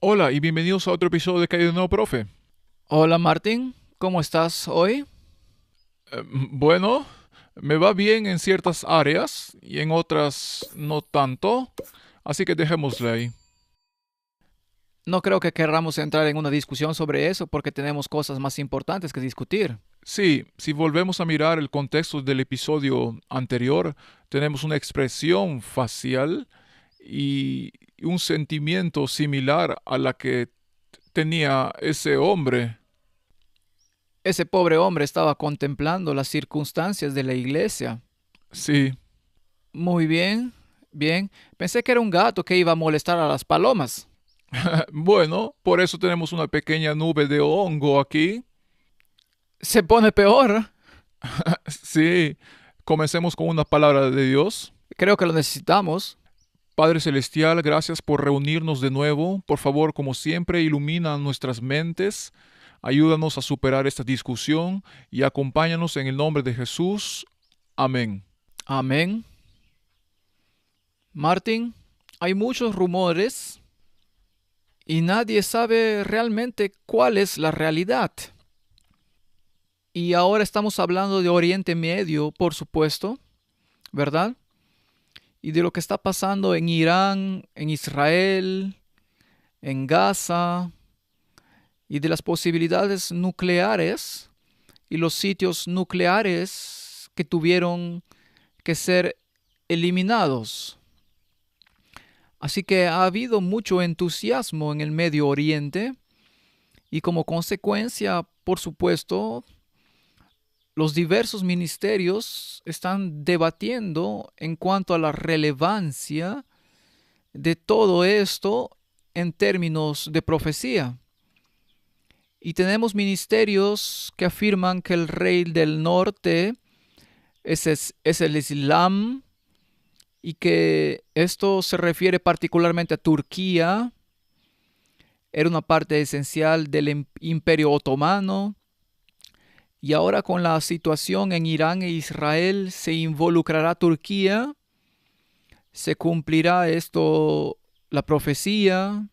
Hola y bienvenidos a otro episodio de Calle de Nuevo Profe. Hola Martín, ¿cómo estás hoy? Bueno, me va bien en ciertas áreas y en otras no tanto, así que dejémosle ahí. No creo que querramos entrar en una discusión sobre eso porque tenemos cosas más importantes que discutir. Sí, si volvemos a mirar el contexto del episodio anterior, tenemos una expresión facial y un sentimiento similar a la que tenía ese hombre. Ese pobre hombre estaba contemplando las circunstancias de la iglesia. Sí, Muy bien, bien. Pensé que era un gato que iba a molestar a las palomas. bueno, por eso tenemos una pequeña nube de hongo aquí. Se pone peor. Sí, comencemos con una palabra de Dios. Creo que lo necesitamos. Padre Celestial, gracias por reunirnos de nuevo. Por favor, como siempre, ilumina nuestras mentes, ayúdanos a superar esta discusión y acompáñanos en el nombre de Jesús. Amén. Amén. Martín, hay muchos rumores y nadie sabe realmente cuál es la realidad. Y ahora estamos hablando de Oriente Medio, por supuesto, ¿verdad? Y de lo que está pasando en Irán, en Israel, en Gaza, y de las posibilidades nucleares y los sitios nucleares que tuvieron que ser eliminados. Así que ha habido mucho entusiasmo en el Medio Oriente y como consecuencia, por supuesto, los diversos ministerios están debatiendo en cuanto a la relevancia de todo esto en términos de profecía. Y tenemos ministerios que afirman que el rey del norte es el Islam y que esto se refiere particularmente a Turquía, era una parte esencial del Imperio Otomano y ahora con la situación en Irán e Israel se involucrará Turquía, se cumplirá esto, la profecía,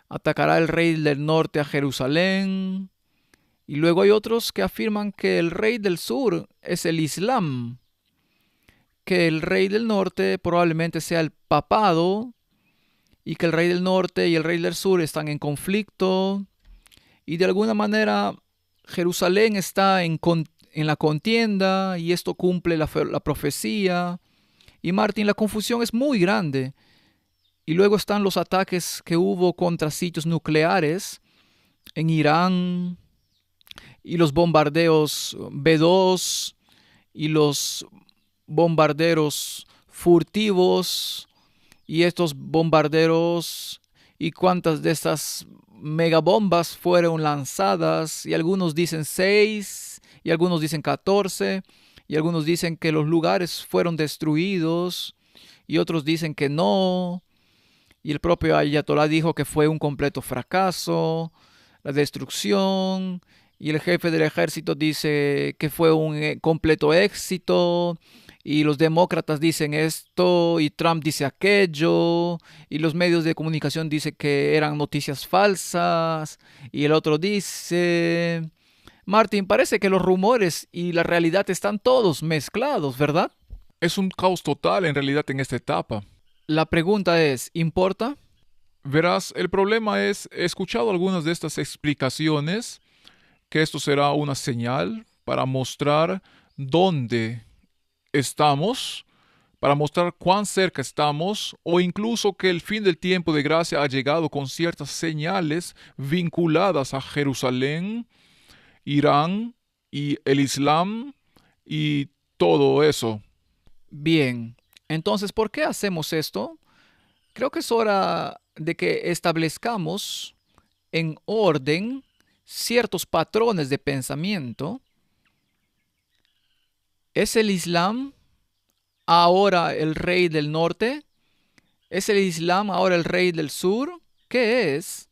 atacará el rey del norte a Jerusalén. Y luego hay otros que afirman que el rey del sur es el Islam, que el rey del norte probablemente sea el papado y que el rey del norte y el rey del sur están en conflicto y de alguna manera Jerusalén está en la contienda y esto cumple la profecía. Y Martín, la confusión es muy grande. Y luego están los ataques que hubo contra sitios nucleares en Irán y los bombardeos B-2 y los bombarderos furtivos y estos bombarderos y cuántas de estas megabombas fueron lanzadas y algunos dicen 6 y algunos dicen 14 y algunos dicen que los lugares fueron destruidos y otros dicen que no y el propio Ayatollah dijo que fue un completo fracaso, la destrucción, y el jefe del ejército dice que fue un completo éxito, y los demócratas dicen esto, y Trump dice aquello, y los medios de comunicación dicen que eran noticias falsas, y el otro dice... Martín, parece que los rumores y la realidad están todos mezclados, ¿verdad? Es un caos total en realidad en esta etapa. La pregunta es, ¿importa? Verás, el problema es, he escuchado algunas de estas explicaciones, que esto será una señal para mostrar dónde estamos, para mostrar cuán cerca estamos, o incluso que el fin del tiempo de gracia ha llegado con ciertas señales vinculadas a Jerusalén, Irán y el Islam y todo eso. Bien, entonces, ¿por qué hacemos esto? Creo que es hora de que establezcamos en orden ciertos patrones de pensamiento. ¿Es el Islam ahora el rey del norte? ¿Es el Islam ahora el rey del sur? ¿Qué es?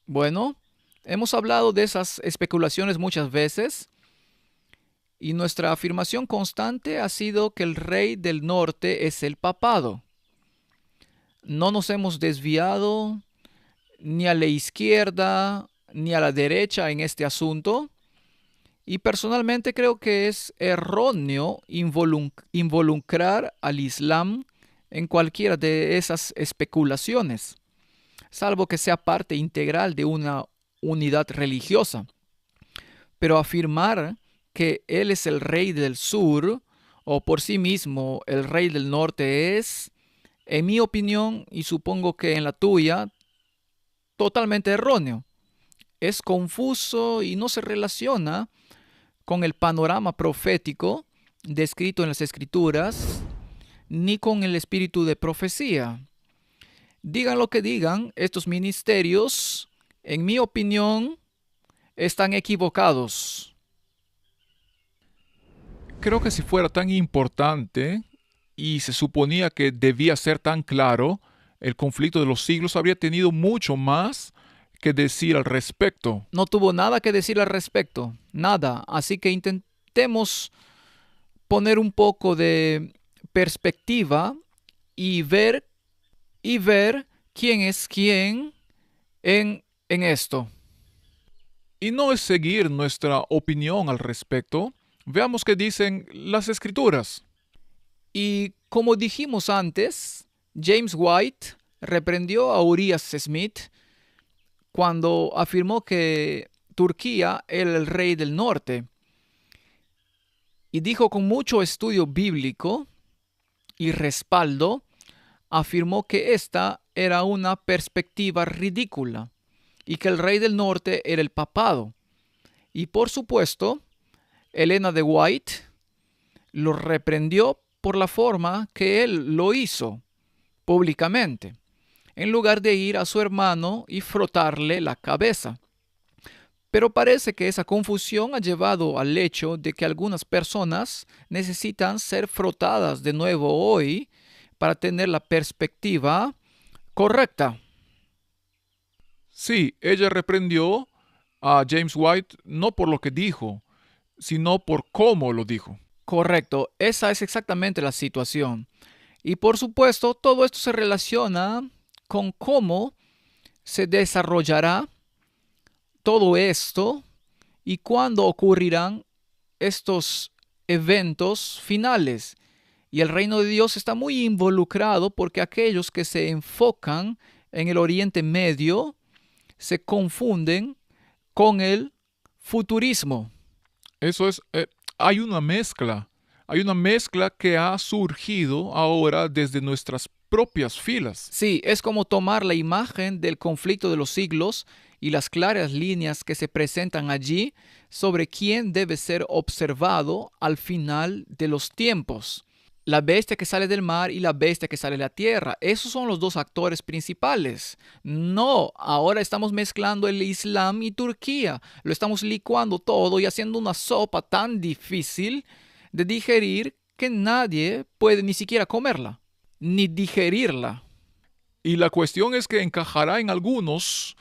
Bueno, hemos hablado de esas especulaciones muchas veces y nuestra afirmación constante ha sido que el rey del norte es el papado. no nos hemos desviado ni a la izquierda ni a la derecha en este asunto. Y personalmente creo que es erróneo involucrar al Islam en cualquiera de esas especulaciones, salvo que sea parte integral de una unidad religiosa. Pero afirmar que Él es el rey del sur o por sí mismo el rey del norte es, en mi opinión y supongo que en la tuya, totalmente erróneo. Es confuso y no se relaciona con el panorama profético descrito en las Escrituras, ni con el espíritu de profecía. Digan lo que digan, estos ministerios, en mi opinión, están equivocados. Creo que si fuera tan importante y se suponía que debía ser tan claro, el conflicto de los siglos habría tenido mucho más que decir al respecto. No tuvo nada que decir al respecto, nada. Así que intentemos poner un poco de perspectiva y ver quién es quién en esto. Y no es seguir nuestra opinión al respecto. Veamos qué dicen las escrituras. Y como dijimos antes, James White reprendió a Uriah Smith cuando afirmó que Turquía era el rey del norte. Y dijo con mucho estudio bíblico y respaldo, afirmó que esta era una perspectiva ridícula y que el rey del norte era el papado. Y por supuesto, Elena de White lo reprendió por la forma que él lo hizo públicamente, en lugar de ir a su hermano y frotarle la cabeza. Pero parece que esa confusión ha llevado al hecho de que algunas personas necesitan ser frotadas de nuevo hoy para tener la perspectiva correcta. Sí, ella reprendió a James White no por lo que dijo, sino por cómo lo dijo. Correcto, esa es exactamente la situación. Y por supuesto, todo esto se relaciona con cómo se desarrollará todo esto y cuándo ocurrirán estos eventos finales. Y el reino de Dios está muy involucrado porque aquellos que se enfocan en el Oriente Medio se confunden con el futurismo. Eso es, hay una mezcla que ha surgido ahora desde nuestras propias filas. Sí, es como tomar la imagen del conflicto de los siglos y las claras líneas que se presentan allí sobre quién debe ser observado al final de los tiempos. La bestia que sale del mar y la bestia que sale de la tierra. Esos son los dos actores principales. No, ahora estamos mezclando el Islam y Turquía. Lo estamos licuando todo y haciendo una sopa tan difícil de digerir que nadie puede ni siquiera comerla, ni digerirla. Y la cuestión es que encajará en algunos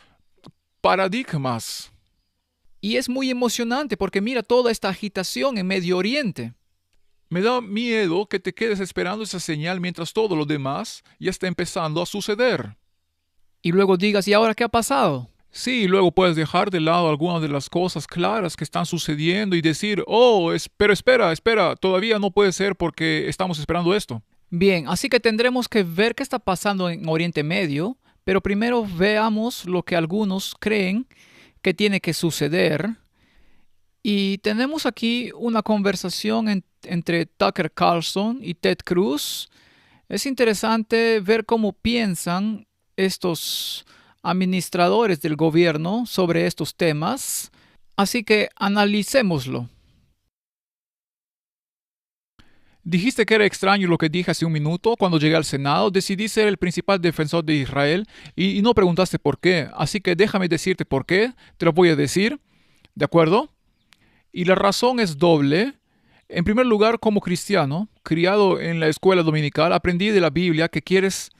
paradigmas. Y es muy emocionante porque mira toda esta agitación en Medio Oriente. Me da miedo que te quedes esperando esa señal mientras todo lo demás ya está empezando a suceder. Y luego digas, ¿y ahora qué ha pasado? Sí, luego puedes dejar de lado algunas de las cosas claras que están sucediendo y decir, oh, pero espera, todavía no puede ser porque estamos esperando esto. Bien, así que tendremos que ver qué está pasando en Oriente Medio, pero primero veamos lo que algunos creen que tiene que suceder. Y tenemos aquí una conversación entre Tucker Carlson y Ted Cruz. Es interesante ver cómo piensan estos administradores del gobierno sobre estos temas. Así que analicémoslo. Dijiste que era extraño lo que dije hace un minuto. Cuando llegué al Senado, decidí ser el principal defensor de Israel y no preguntaste por qué. Así que déjame decirte por qué. Te lo voy a decir. ¿De acuerdo? Y la razón es doble. En primer lugar, como cristiano, criado en la escuela dominical, aprendí de la Biblia que quienes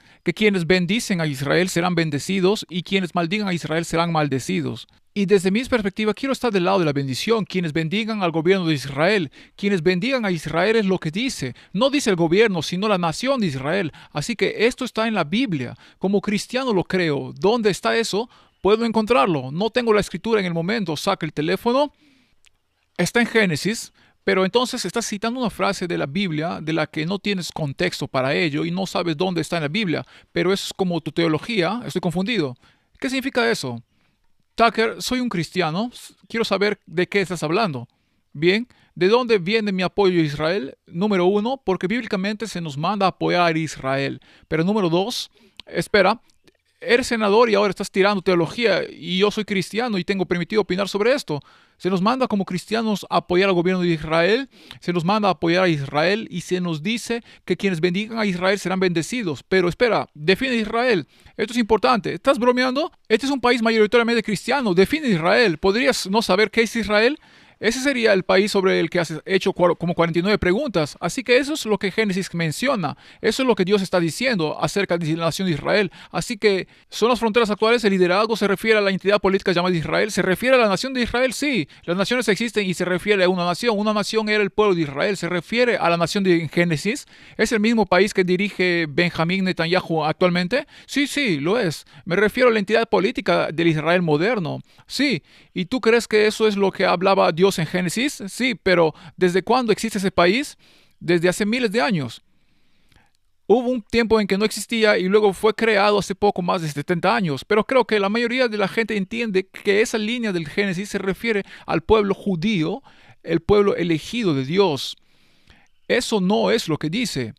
bendicen a Israel serán bendecidos y quienes maldigan a Israel serán maldecidos. Y desde mi perspectiva, quiero estar del lado de la bendición. Quienes bendigan al gobierno de Israel. Quienes bendigan a Israel es lo que dice. No dice el gobierno, sino la nación de Israel. Así que esto está en la Biblia. Como cristiano lo creo. ¿Dónde está eso? Puedo encontrarlo. No tengo la escritura en el momento. Saca el teléfono. Está en Génesis. Pero entonces estás citando una frase de la Biblia de la que no tienes contexto para ello y no sabes dónde está en la Biblia. Pero eso es como tu teología. Estoy confundido. ¿Qué significa eso? Tucker, soy un cristiano, quiero saber de qué estás hablando. Bien, ¿de dónde viene mi apoyo a Israel? Número uno, porque bíblicamente se nos manda a apoyar a Israel. Pero número dos, espera, eres senador y ahora estás tirando teología y yo soy cristiano y tengo permitido opinar sobre esto. Se nos manda como cristianos a apoyar al gobierno de Israel, se nos manda a apoyar a Israel y se nos dice que quienes bendigan a Israel serán bendecidos. Pero espera, define Israel. Esto es importante. ¿Estás bromeando? Este es un país mayoritariamente cristiano. Define Israel. ¿Podrías no saber qué es Israel? Ese sería el país sobre el que has hecho como 49 preguntas. Así que eso es lo que Génesis menciona. Eso es lo que Dios está diciendo acerca de la nación de Israel. Así que son las fronteras actuales. El liderazgo se refiere a la entidad política llamada Israel. ¿Se refiere a la nación de Israel? Sí. Las naciones existen y se refiere a una nación. Una nación era el pueblo de Israel. Se refiere a la nación de Génesis. ¿Es el mismo país que dirige Benjamín Netanyahu actualmente? Sí, sí, lo es. Me refiero a la entidad política del Israel moderno. Sí. ¿Y tú crees que eso es lo que hablaba Dios en Génesis? Sí, pero ¿desde cuándo existe ese país? Desde hace miles de años. Hubo un tiempo en que no existía y luego fue creado hace poco más de 70 años. Pero creo que la mayoría de la gente entiende que esa línea del Génesis se refiere al pueblo judío, el pueblo elegido de Dios. Eso no es lo que dice.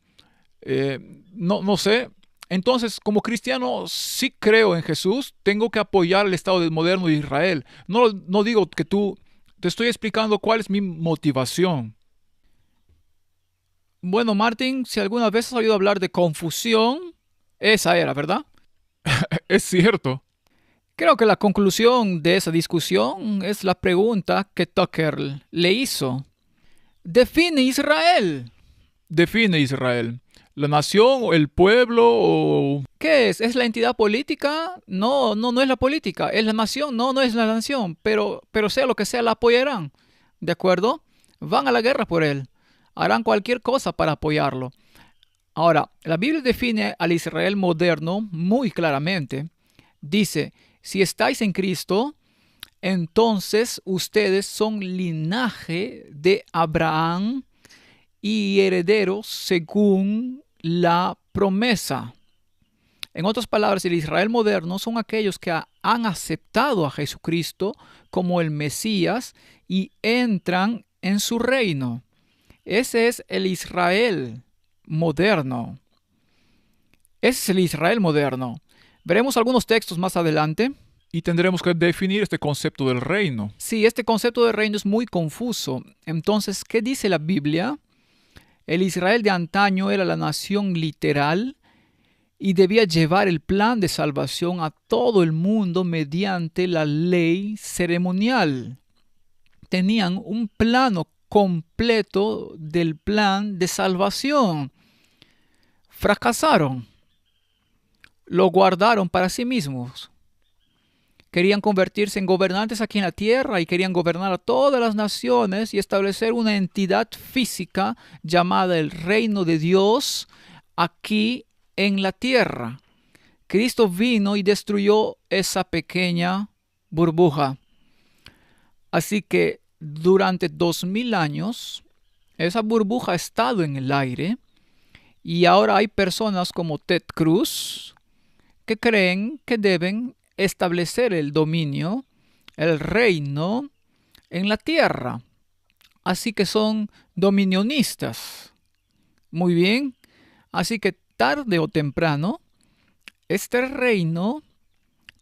No sé. Entonces, como cristiano, sí creo en Jesús, tengo que apoyar el Estado moderno de Israel. No digo que te estoy explicando cuál es mi motivación. Bueno, Martín, si alguna vez has oído hablar de confusión, esa era, ¿verdad? Es cierto. Creo que la conclusión de esa discusión es la pregunta que Tucker le hizo. Define Israel. Define Israel. ¿La nación o el pueblo o...? ¿Qué es? ¿Es la entidad política? No, no es la política. ¿Es la nación? No, no es la nación. Pero sea lo que sea, la apoyarán. ¿De acuerdo? Van a la guerra por él. Harán cualquier cosa para apoyarlo. Ahora, la Biblia define al Israel moderno muy claramente. Dice, si estáis en Cristo, entonces ustedes son linaje de Abraham y herederos según la promesa. En otras palabras, el Israel moderno son aquellos que han aceptado a Jesucristo como el Mesías y entran en su reino. Ese es el Israel moderno. Ese es el Israel moderno. Veremos algunos textos más adelante. Y tendremos que definir este concepto del reino. Sí, este concepto de reino es muy confuso. Entonces, ¿qué dice la Biblia? El Israel de antaño era la nación literal y debía llevar el plan de salvación a todo el mundo mediante la ley ceremonial. Tenían un plano completo del plan de salvación. Fracasaron. Lo guardaron para sí mismos. Querían convertirse en gobernantes aquí en la tierra y querían gobernar a todas las naciones y establecer una entidad física llamada el reino de Dios aquí en la tierra. Cristo vino y destruyó esa pequeña burbuja. Así que durante 2000 años, esa burbuja ha estado en el aire y ahora hay personas como Ted Cruz que creen que deben establecer el dominio, el reino en la tierra. Así que son dominionistas. Muy bien. Así que tarde o temprano, este reino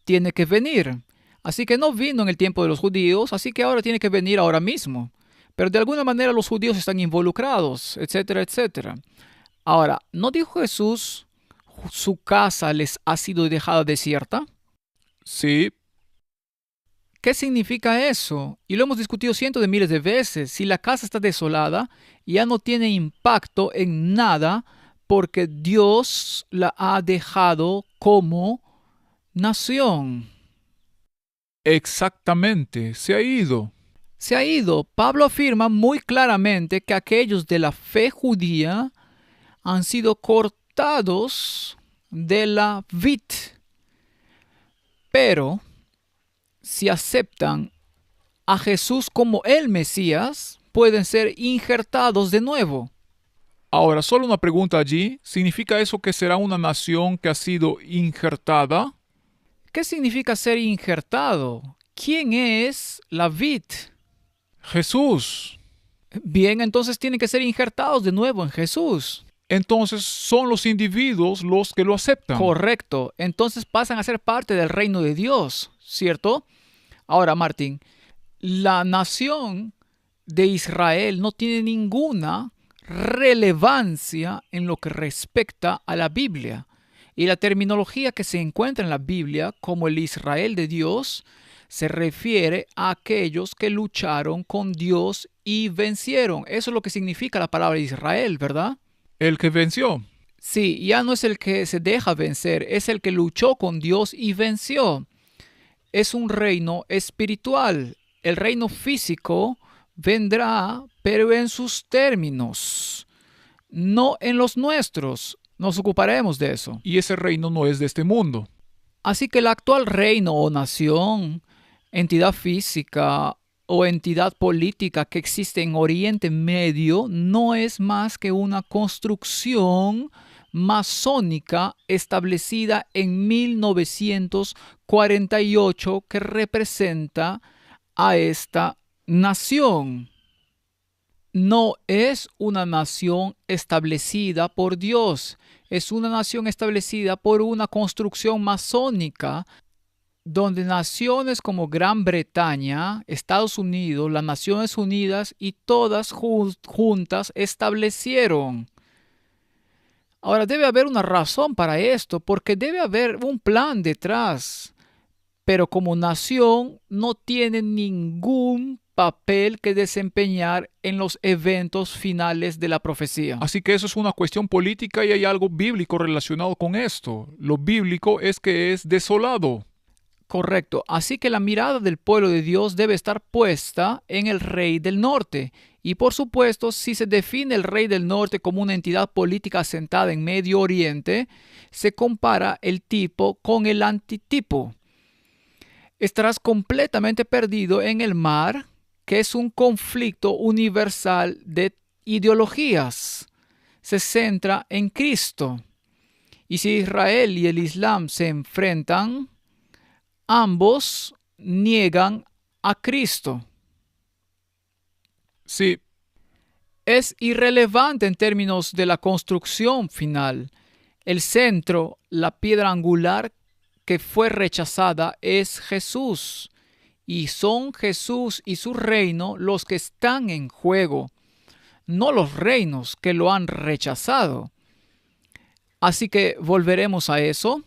tiene que venir. Así que no vino en el tiempo de los judíos, así que ahora tiene que venir ahora mismo. Pero de alguna manera los judíos están involucrados, etcétera, etcétera. Ahora, ¿no dijo Jesús, su casa les ha sido dejada desierta? Sí. ¿Qué significa eso? Y lo hemos discutido cientos de miles de veces. Si la casa está desolada, ya no tiene impacto en nada porque Dios la ha dejado como nación. Exactamente, se ha ido. Se ha ido. Pablo afirma muy claramente que aquellos de la fe judía han sido cortados de la vid. Pero si aceptan a Jesús como el Mesías, pueden ser injertados de nuevo. Ahora, solo una pregunta allí. ¿Significa eso que será una nación que ha sido injertada? ¿Qué significa ser injertado? ¿Quién es la vid? Jesús. Bien, entonces tienen que ser injertados de nuevo en Jesús. Entonces son los individuos los que lo aceptan. Correcto. Entonces pasan a ser parte del reino de Dios, ¿cierto? Ahora, Martín, la nación de Israel no tiene ninguna relevancia en lo que respecta a la Biblia. Y la terminología que se encuentra en la Biblia como el Israel de Dios se refiere a aquellos que lucharon con Dios y vencieron. Eso es lo que significa la palabra Israel, ¿verdad? El que venció. Sí, ya no es el que se deja vencer, es el que luchó con Dios y venció. Es un reino espiritual. El reino físico vendrá, pero en sus términos, no en los nuestros. Nos ocuparemos de eso. Y ese reino no es de este mundo. Así que el actual reino o nación, entidad física o entidad política que existe en Oriente Medio no es más que una construcción masónica establecida en 1948 que representa a esta nación. No es una nación establecida por Dios, es una nación establecida por una construcción masónica donde naciones como Gran Bretaña, Estados Unidos, las Naciones Unidas y todas juntas establecieron. Ahora debe haber una razón para esto, porque debe haber un plan detrás, pero como nación no tiene ningún papel que desempeñar en los eventos finales de la profecía. Así que eso es una cuestión política y hay algo bíblico relacionado con esto. Lo bíblico es que es desolado. Correcto. Así que la mirada del pueblo de Dios debe estar puesta en el rey del norte. Y por supuesto, si se define el rey del norte como una entidad política asentada en Medio Oriente, se compara el tipo con el antitipo. Estarás completamente perdido en el mar, que es un conflicto universal de ideologías. Se centra en Cristo. Y si Israel y el Islam se enfrentan, ambos niegan a Cristo. Sí. Es irrelevante en términos de la construcción final. El centro, la piedra angular que fue rechazada es Jesús. Y son Jesús y su reino los que están en juego, no los reinos que lo han rechazado. Así que volveremos a eso.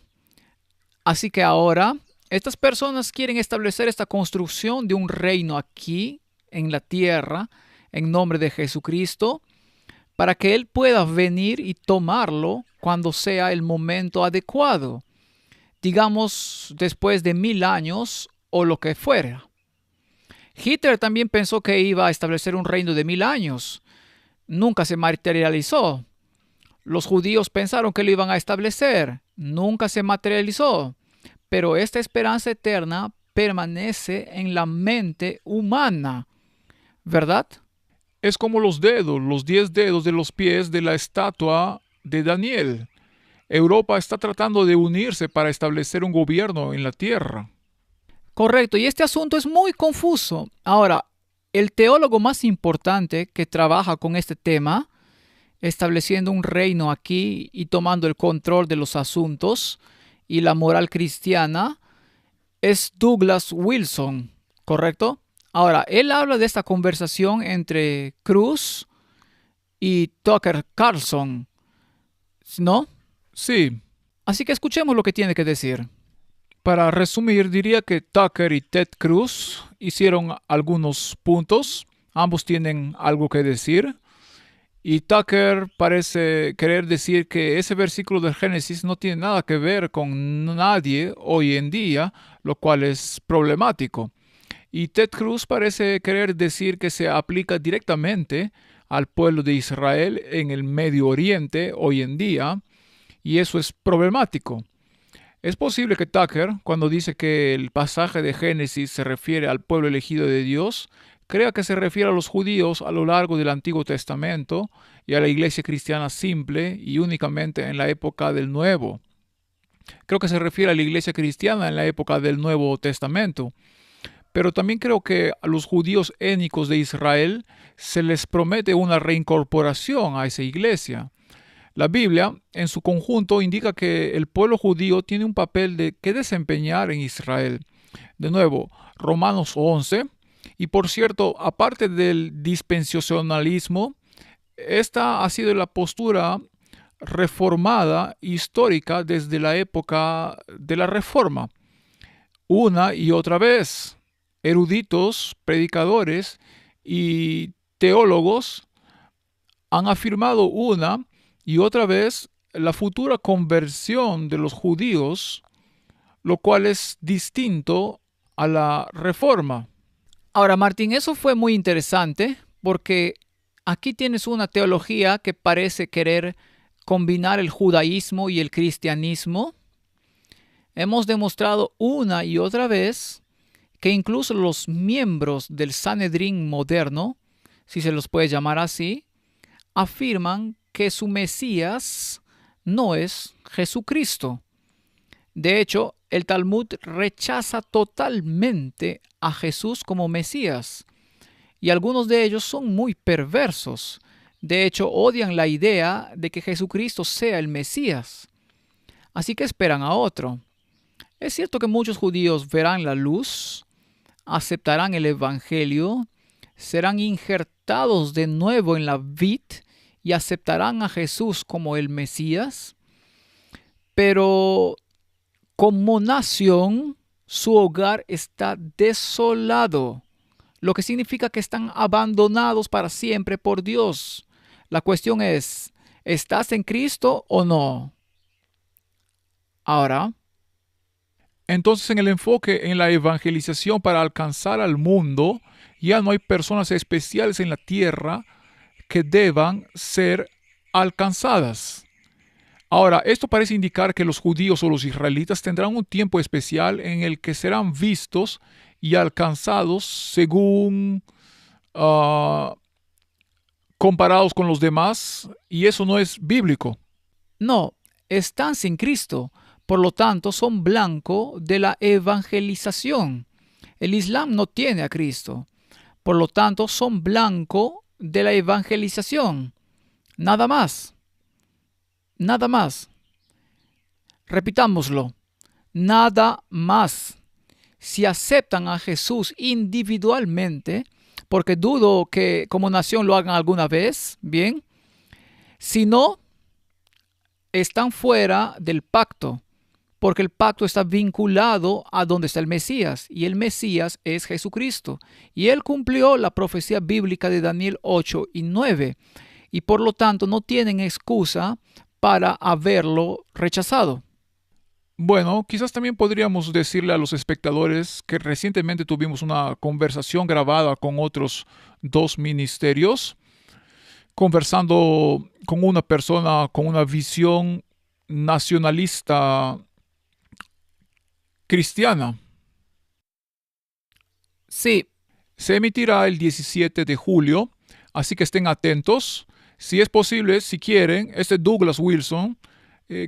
Así que ahora estas personas quieren establecer esta construcción de un reino aquí en la tierra en nombre de Jesucristo para que Él pueda venir y tomarlo cuando sea el momento adecuado. Digamos después de 1000 años o lo que fuera. Hitler también pensó que iba a establecer un reino de 1000 años. Nunca se materializó. Los judíos pensaron que lo iban a establecer. Nunca se materializó. Pero esta esperanza eterna permanece en la mente humana, ¿verdad? Es como los dedos, los 10 dedos de los pies de la estatua de Daniel. Europa está tratando de unirse para establecer un gobierno en la tierra. Correcto, y este asunto es muy confuso. Ahora, el teólogo más importante que trabaja con este tema, estableciendo un reino aquí y tomando el control de los asuntos y la moral cristiana, es Douglas Wilson, ¿correcto? Ahora, él habla de esta conversación entre Cruz y Tucker Carlson, ¿no? Sí. Así que escuchemos lo que tiene que decir. Para resumir, diría que Tucker y Ted Cruz hicieron algunos puntos. Ambos tienen algo que decir. Y Tucker parece querer decir que ese versículo del Génesis no tiene nada que ver con nadie hoy en día, lo cual es problemático. Y Ted Cruz parece querer decir que se aplica directamente al pueblo de Israel en el Medio Oriente hoy en día, y eso es problemático. Es posible que Tucker, cuando dice que el pasaje de Génesis se refiere al pueblo elegido de Dios, crea que se refiere a los judíos a lo largo del Antiguo Testamento y a la iglesia cristiana simple y únicamente en la época del Nuevo. Creo que se refiere a la iglesia cristiana en la época del Nuevo Testamento. Pero también creo que a los judíos étnicos de Israel se les promete una reincorporación a esa iglesia. La Biblia, en su conjunto, indica que el pueblo judío tiene un papel que desempeñar en Israel. De nuevo, Romanos 11. Y por cierto, aparte del dispensacionalismo, esta ha sido la postura reformada histórica desde la época de la Reforma. Una y otra vez, eruditos, predicadores y teólogos han afirmado una y otra vez la futura conversión de los judíos, lo cual es distinto a la reforma. Ahora, Martín, eso fue muy interesante porque aquí tienes una teología que parece querer combinar el judaísmo y el cristianismo. Hemos demostrado una y otra vez que incluso los miembros del Sanedrín moderno, si se los puede llamar así, afirman que su Mesías no es Jesucristo. De hecho, el Talmud rechaza totalmente a Jesús como Mesías, y algunos de ellos son muy perversos. De hecho, odian la idea de que Jesucristo sea el Mesías. Así que esperan a otro. Es cierto que muchos judíos verán la luz, aceptarán el Evangelio, serán injertados de nuevo en la vid y aceptarán a Jesús como el Mesías, pero como nación su hogar está desolado, lo que significa que están abandonados para siempre por Dios. La cuestión es, ¿estás en Cristo o no? Ahora, entonces, en el enfoque en la evangelización para alcanzar al mundo, ya no hay personas especiales en la tierra que deban ser alcanzadas. Ahora, esto parece indicar que los judíos o los israelitas tendrán un tiempo especial en el que serán vistos y alcanzados según comparados con los demás, y eso no es bíblico. no, están sin Cristo, por lo tanto son blanco de la evangelización. El Islam no tiene a Cristo, por lo tanto son blanco de la evangelización. Nada más, nada más. Repitámoslo, nada más. Si aceptan a Jesús individualmente, porque dudo que como nación lo hagan alguna vez, bien. Si no, están fuera del pacto, porque el pacto está vinculado a donde está el Mesías, y el Mesías es Jesucristo. Y él cumplió la profecía bíblica de Daniel 8 y 9, y por lo tanto no tienen excusa para haberlo rechazado. Bueno, quizás también podríamos decirle a los espectadores que recientemente tuvimos una conversación grabada con otros dos ministerios, conversando con una persona con una visión nacionalista cristiana. Sí, Se emitirá el 17 de julio, así que estén atentos. Si es posible, si quieren, este Douglas Wilson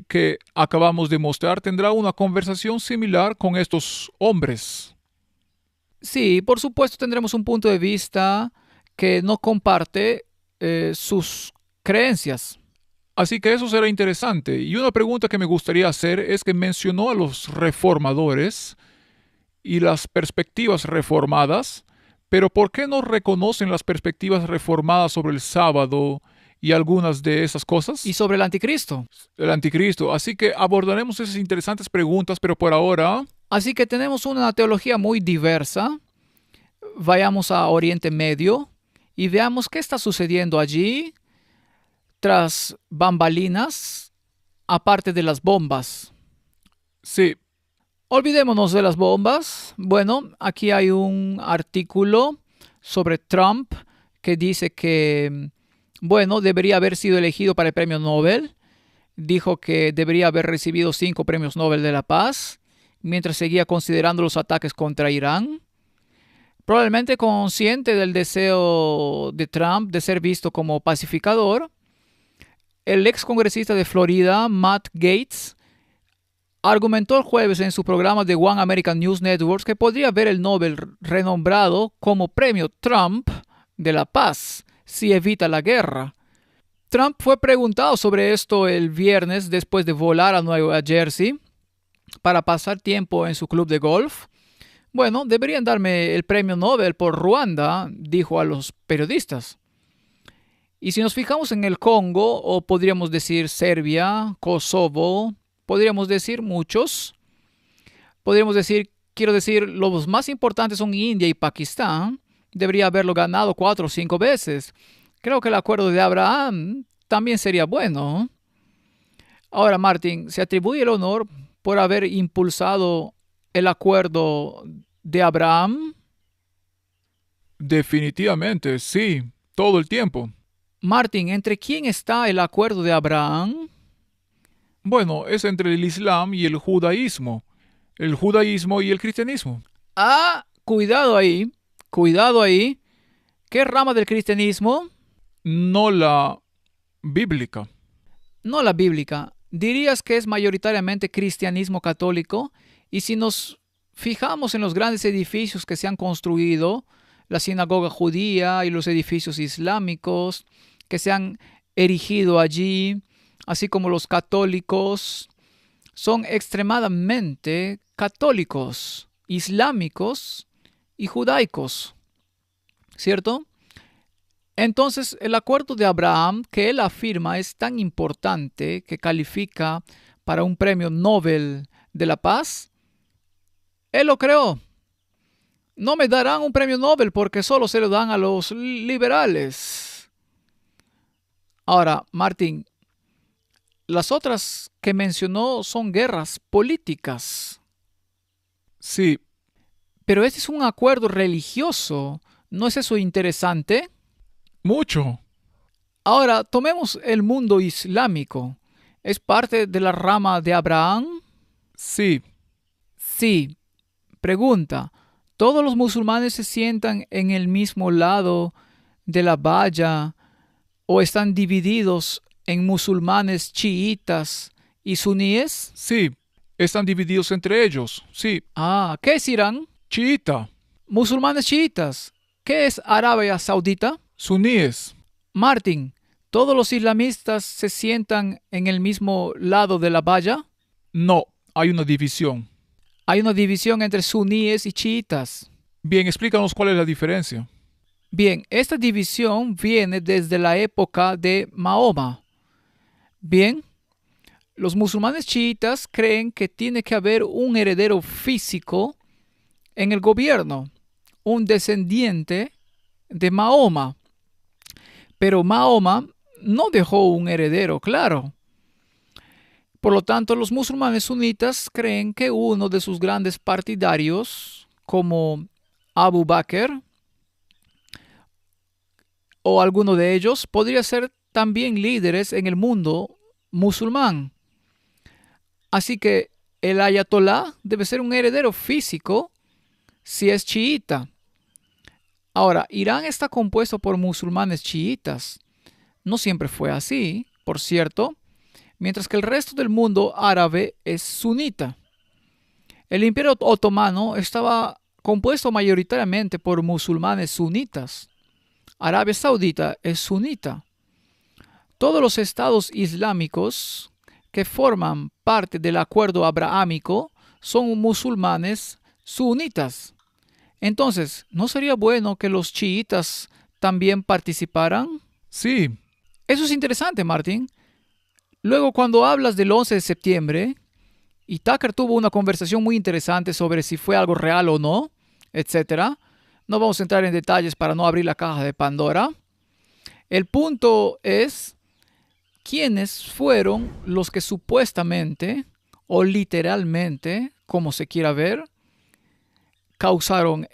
que acabamos de mostrar tendrá una conversación similar con estos hombres. sí, por supuesto tendremos un punto de vista que no comparte sus creencias. Así que eso será interesante. Y una pregunta que me gustaría hacer es que mencionó a los reformadores y las perspectivas reformadas, pero ¿por qué no reconocen las perspectivas reformadas sobre el sábado y algunas de esas cosas? Y sobre el anticristo. El anticristo. Así que abordaremos esas interesantes preguntas, pero por ahora, Así que tenemos una teología muy diversa. Vayamos a Oriente Medio y veamos qué está sucediendo allí. tras bambalinas, aparte de las bombas? Sí, Olvidémonos de las bombas. Bueno, aquí hay un artículo sobre Trump que dice que, bueno, debería haber sido elegido para el premio Nobel. Dijo que debería haber recibido 5 premios Nobel de la Paz, mientras seguía considerando los ataques contra Irán. Probablemente consciente del deseo de Trump de ser visto como pacificador, el ex congresista de Florida, Matt Gaetz, argumentó el jueves en su programa de One American News Network que podría ver el Nobel renombrado como Premio Trump de la Paz si evita la guerra. Trump fue preguntado sobre esto el viernes después de volar a Nueva Jersey para pasar tiempo en su club de golf. Bueno, deberían darme el premio Nobel por Ruanda, dijo a los periodistas. Y si nos fijamos en el Congo, o podríamos decir Serbia, Kosovo, podríamos decir muchos. Podríamos decir, quiero decir, los más importantes son India y Pakistán. Debería haberlo ganado 4 o 5 veces. Creo que el acuerdo de Abraham también sería bueno. Ahora, Martin, se atribuye el honor por haber impulsado el acuerdo de Abraham. definitivamente, sí, todo el tiempo. Martin, ¿entre quién está el acuerdo de Abraham? Bueno, es entre el Islam y el judaísmo y el cristianismo. Ah, cuidado ahí, cuidado ahí. ¿Qué rama del cristianismo? No la bíblica. No la bíblica. ¿Dirías que es mayoritariamente cristianismo católico? Y si nos fijamos en los grandes edificios que se han construido, la sinagoga judía y los edificios islámicos que se han erigido allí, así como los católicos, son extremadamente católicos, islámicos y judaicos, ¿cierto? Entonces, el acuerdo de Abraham que él afirma es tan importante que califica para un premio Nobel de la Paz. Él lo creó. No me darán un premio Nobel porque solo se lo dan a los liberales. Ahora, Martín, las otras que mencionó son guerras políticas. Sí, Pero este es un acuerdo religioso. ¿No es eso interesante? mucho. Ahora, tomemos el mundo islámico. ¿Es parte de la rama de Abraham? Sí, Sí. Pregunta. ¿Todos los musulmanes se sientan en el mismo lado de la valla o están divididos en musulmanes chiitas y suníes? sí. Están divididos entre ellos. Sí, Ah, ¿qué es Irán? chiita, Musulmanes chiitas. ¿Qué es Arabia Saudita? suníes. Martin, ¿todos los islamistas se sientan en el mismo lado de la valla? No, hay una división. Hay una división entre suníes y chiitas. Bien, explícanos cuál es la diferencia. Bien, esta división viene desde la época de Mahoma. Bien, los musulmanes chiitas creen que tiene que haber un heredero físico en el gobierno, un descendiente de Mahoma. Pero Mahoma no dejó un heredero, claro. Por lo tanto, los musulmanes sunitas creen que uno de sus grandes partidarios, como Abu Bakr o alguno de ellos, podría ser también líderes en el mundo musulmán. Así que el ayatolá debe ser un heredero físico si es chiita. Ahora, Irán está compuesto por musulmanes chiitas. No siempre fue así, por cierto, mientras que el resto del mundo árabe es sunita. El Imperio Otomano estaba compuesto mayoritariamente por musulmanes sunitas. Arabia Saudita es sunita. Todos los estados islámicos que forman parte del acuerdo abrahámico son musulmanes sunitas. Entonces, ¿no sería bueno que los chiitas también participaran? Sí, Eso es interesante, Martín. Luego, cuando hablas del 11 de septiembre, y Tucker tuvo una conversación muy interesante sobre si fue algo real o no, etcétera. No vamos a entrar en detalles para no abrir la caja de Pandora. El punto es ¿quiénes fueron los que supuestamente o literalmente, como se quiera ver, causaron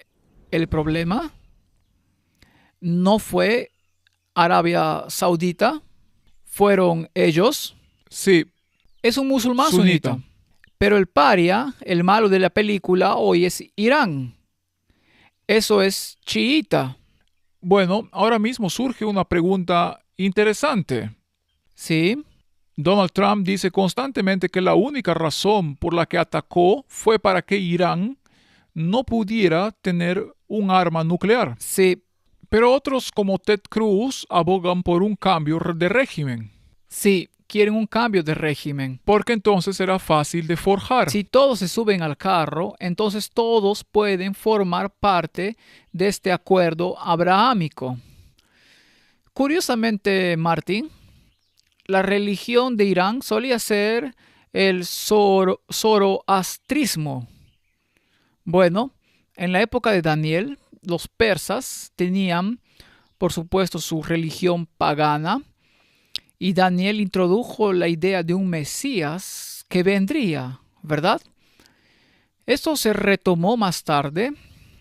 el problema? No fue Arabia Saudita, fueron ellos. Sí, Es un musulmán sunita. sunita. Pero el paria, el malo de la película, hoy es Irán. Eso es chiita. Bueno, ahora mismo surge una pregunta interesante. ¿Sí? Donald Trump dice constantemente que la única razón por la que atacó fue para que Irán no pudiera tener un arma nuclear. Sí. Pero otros como Ted Cruz abogan por un cambio de régimen, Sí. Quieren un cambio de régimen. porque entonces será fácil de forjar. Si todos se suben al carro, entonces todos pueden formar parte de este acuerdo abrahámico. Curiosamente, Martín, la religión de Irán solía ser el zoroastrismo. Bueno, en la época de Daniel, los persas tenían, por supuesto, su religión pagana, y Daniel introdujo la idea de un Mesías que vendría, ¿verdad? Esto se retomó más tarde,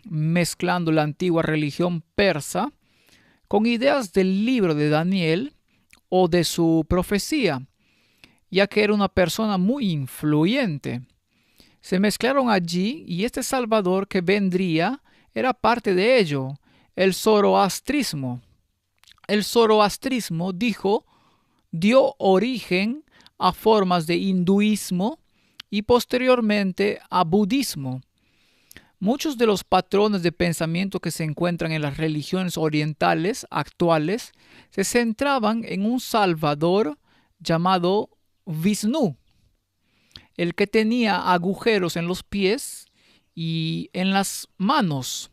mezclando la antigua religión persa con ideas del libro de Daniel o de su profecía, ya que era una persona muy influyente. Se mezclaron allí y este Salvador que vendría era parte de ello, el zoroastrismo. El zoroastrismo dio origen a formas de hinduismo y posteriormente a budismo. Muchos de los patrones de pensamiento que se encuentran en las religiones orientales actuales se centraban en un salvador llamado Vishnu, el que tenía agujeros en los pies y en las manos.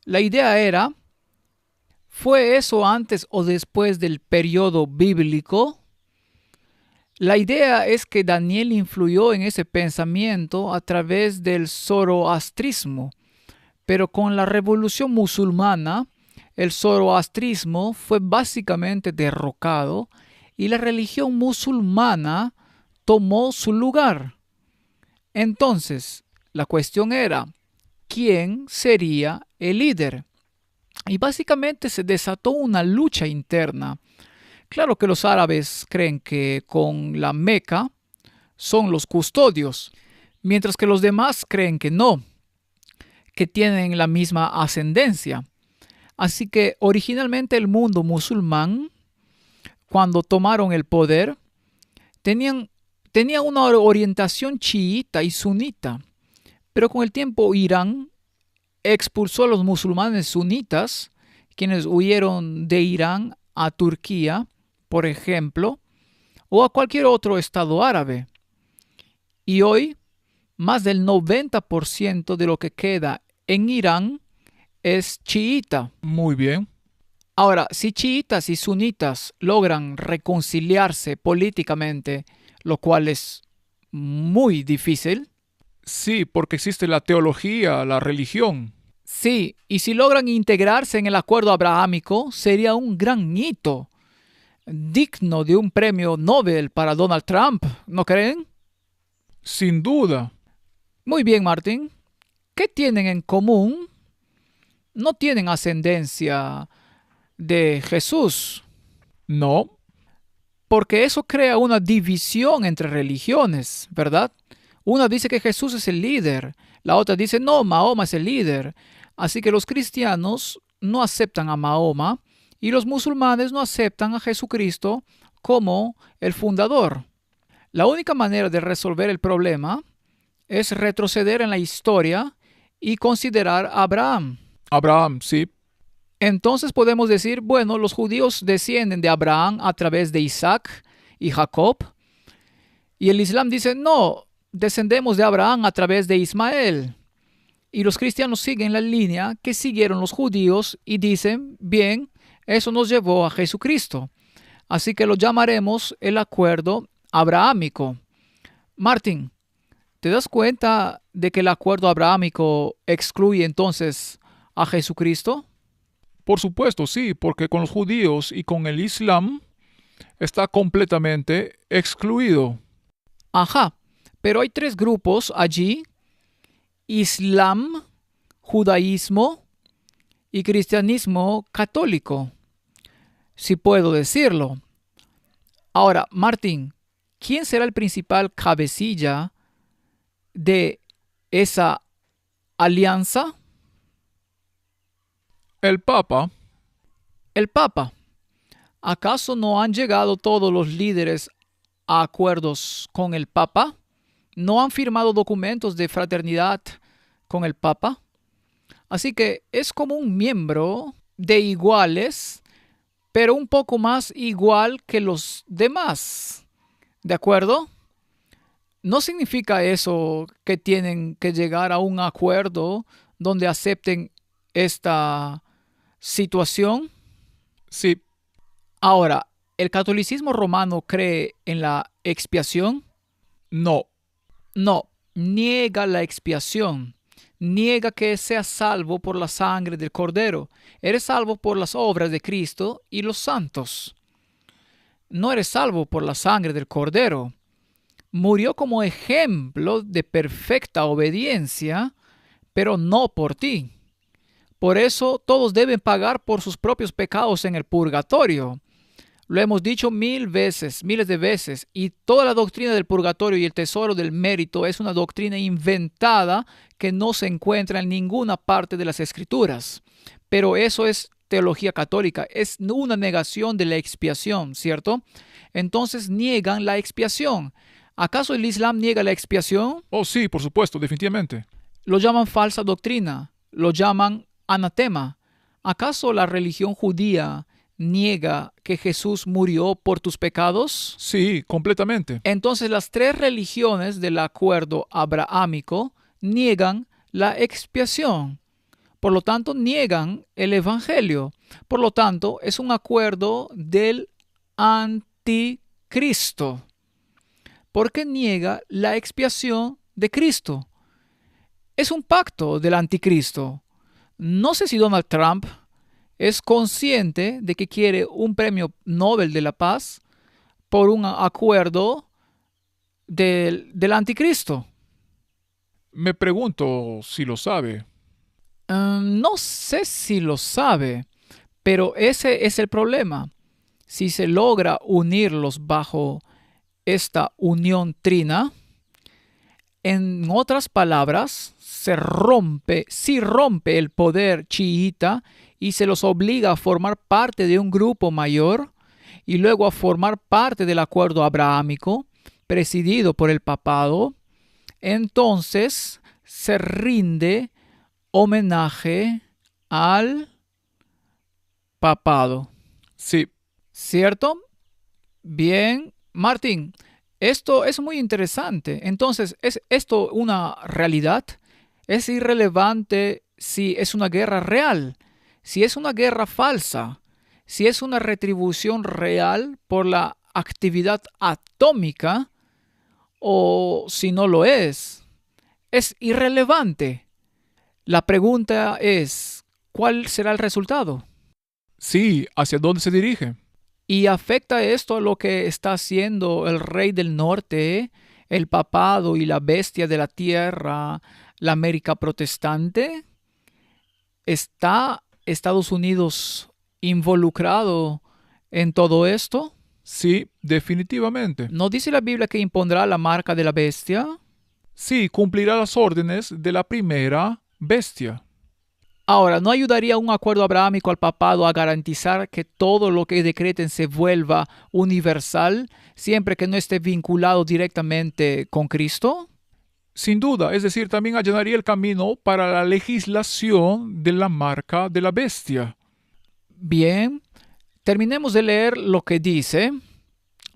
La idea era, ¿fue eso antes o después del periodo bíblico? La idea es que Daniel influyó en ese pensamiento a través del zoroastrismo, pero con la revolución musulmana, el zoroastrismo fue básicamente derrocado y la religión musulmana tomó su lugar. Entonces, la cuestión era, ¿quién sería el líder? Y básicamente se desató una lucha interna. Claro que los árabes creen que con la Meca son los custodios, mientras que los demás creen que no, que tienen la misma ascendencia. Así que originalmente el mundo musulmán, cuando tomaron el poder, tenía una orientación chiita y sunita, pero con el tiempo Irán expulsó a los musulmanes sunitas, quienes huyeron de Irán a Turquía, por ejemplo, o a cualquier otro estado árabe. Y hoy, más del 90% de lo que queda en Irán es chiita. Muy bien. Ahora, si chiitas y sunitas logran reconciliarse políticamente, lo cual es muy difícil, Sí, porque existe la teología, la religión. sí, y si logran integrarse en el acuerdo abrahámico, sería un gran hito, digno de un premio Nobel para Donald Trump, ¿no creen? Sin duda. Muy bien, Martín. ¿Qué tienen en común? No tienen ascendencia de Jesús, No. porque eso crea una división entre religiones, ¿verdad? Una dice que Jesús es el líder, la otra dice, no, Mahoma es el líder. Así que los cristianos no aceptan a Mahoma y los musulmanes no aceptan a Jesucristo como el fundador. La única manera de resolver el problema es retroceder en la historia y considerar a Abraham. Abraham, sí. Entonces podemos decir, bueno, los judíos descienden de Abraham a través de Isaac y Jacob, y el Islam dice, no, descendemos de Abraham a través de Ismael. Y los cristianos siguen la línea que siguieron los judíos y dicen, bien, eso nos llevó a Jesucristo. Así que lo llamaremos el acuerdo abrahámico. Martín, ¿te das cuenta de que el acuerdo abrahámico excluye entonces a Jesucristo? Por supuesto, sí, porque con los judíos y con el Islam está completamente excluido. Ajá, pero hay tres grupos allí: Islam, judaísmo y cristianismo católico, si puedo decirlo. Ahora, Martín, ¿quién será el principal cabecilla de esa alianza? El Papa, El Papa. ¿Acaso no han llegado todos los líderes a acuerdos con el Papa? ¿No han firmado documentos de fraternidad con el Papa? Así que es como un miembro de iguales, pero un poco más igual que los demás. ¿De acuerdo? No significa eso que tienen que llegar a un acuerdo donde acepten esta situación. sí, Ahora, ¿el catolicismo romano cree en la expiación? no, No, niega la expiación. Niega que seas salvo por la sangre del Cordero. Eres salvo por las obras de Cristo y los santos. No eres salvo por la sangre del Cordero. Murió como ejemplo de perfecta obediencia, pero no por ti. Por eso todos deben pagar por sus propios pecados en el purgatorio. Lo hemos dicho mil veces, miles de veces, y toda la doctrina del purgatorio y el tesoro del mérito es una doctrina inventada que no se encuentra en ninguna parte de las Escrituras. Pero eso es teología católica, es una negación de la expiación, ¿cierto? Entonces niegan la expiación. ¿Acaso el Islam niega la expiación? oh sí, por supuesto, definitivamente. Lo llaman falsa doctrina, lo llaman anatema. ¿Acaso la religión judía niega que Jesús murió por tus pecados? Sí, completamente. Entonces las tres religiones del acuerdo abrahámico niegan la expiación. Por lo tanto, niegan el evangelio. Por lo tanto, es un acuerdo del anticristo, porque niega la expiación de Cristo. Es un pacto del anticristo. No sé si Donald Trump es consciente de que quiere un premio Nobel de la Paz por un acuerdo del anticristo. Me pregunto si lo sabe. No sé si lo sabe, pero ese es el problema. Si se logra unirlos bajo esta unión trina, en otras palabras, si rompe el poder chiita y se los obliga a formar parte de un grupo mayor y luego a formar parte del acuerdo abrahámico presidido por el papado, entonces se rinde homenaje al papado. Sí, ¿Cierto? Bien, Martín, esto es muy interesante. Entonces, ¿es esto una realidad? Es irrelevante si es una guerra real, si es una guerra falsa, si es una retribución real por la actividad atómica o si no lo es. Es irrelevante. La pregunta es, ¿cuál será el resultado? sí, ¿hacia dónde se dirige? ¿Y afecta esto a lo que está haciendo el rey del norte, el papado y la bestia de la tierra, la América protestante? ¿Está Estados Unidos involucrado en todo esto? Sí, definitivamente. ¿No dice la Biblia que impondrá la marca de la bestia? Sí, cumplirá las órdenes de la primera bestia. Ahora, ¿no ayudaría un acuerdo abrahámico al papado a garantizar que todo lo que decreten se vuelva universal, siempre que no esté vinculado directamente con Cristo? Sin duda, es decir, también allanaría el camino para la legislación de la marca de la bestia. Bien, terminemos de leer lo que dice,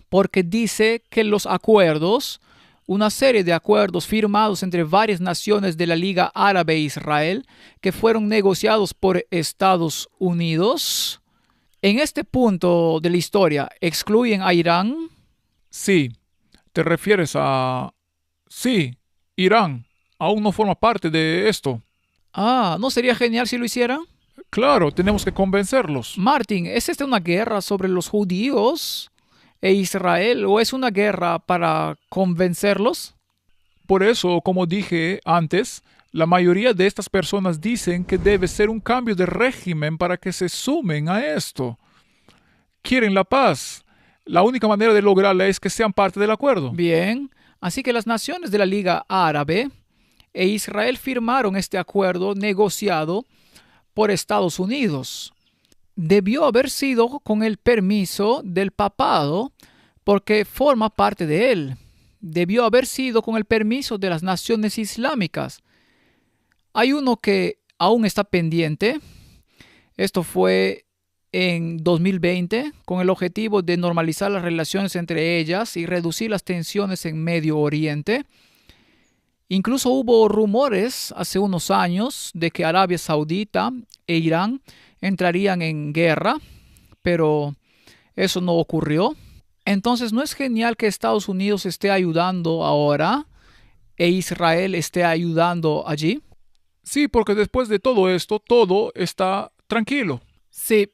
porque dice que los acuerdos, una serie de acuerdos firmados entre varias naciones de la Liga Árabe e Israel, que fueron negociados por Estados Unidos, en este punto de la historia, ¿excluyen a Irán? Sí, te refieres a... Sí, Irán aún no forma parte de esto. Ah, ¿no sería genial si lo hicieran? Claro, tenemos que convencerlos. Martin, ¿es esta una guerra sobre los judíos? e Israel, o es una guerra para convencerlos? Por eso, como dije antes, la mayoría de estas personas dicen que debe ser un cambio de régimen para que se sumen a esto. Quieren la paz. La única manera de lograrla es que sean parte del acuerdo. Bien, así que las naciones de la Liga Árabe e Israel firmaron este acuerdo negociado por Estados Unidos. Debió haber sido con el permiso del papado porque forma parte de él. Debió haber sido con el permiso de las naciones islámicas. Hay uno que aún está pendiente. Esto fue en 2020 con el objetivo de normalizar las relaciones entre ellas y reducir las tensiones en Medio Oriente. Incluso hubo rumores hace unos años de que Arabia Saudita e Irán entrarían en guerra, pero eso no ocurrió. Entonces, ¿no es genial que Estados Unidos esté ayudando ahora e Israel esté ayudando allí? Sí, porque después de todo esto, todo está tranquilo. Sí,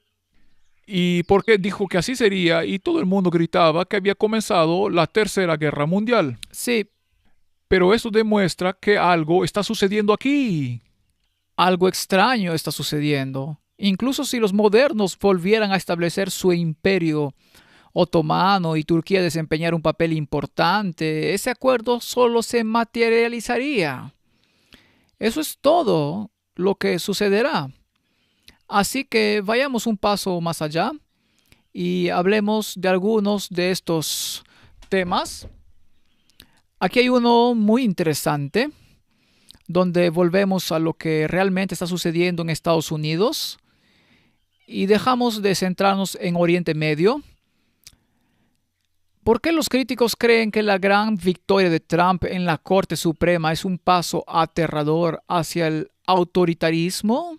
¿Y por qué dijo que así sería? Y todo el mundo gritaba que había comenzado la Tercera Guerra Mundial. sí, Pero eso demuestra que algo está sucediendo aquí. algo extraño está sucediendo. Incluso si los modernos volvieran a establecer su imperio otomano y Turquía desempeñara un papel importante, ese acuerdo solo se materializaría. Eso es todo lo que sucederá. Así que vayamos un paso más allá y hablemos de algunos de estos temas. Aquí hay uno muy interesante, donde volvemos a lo que realmente está sucediendo en Estados Unidos y dejamos de centrarnos en Oriente Medio. ¿Por qué los críticos creen que la gran victoria de Trump en la Corte Suprema es un paso aterrador hacia el autoritarismo?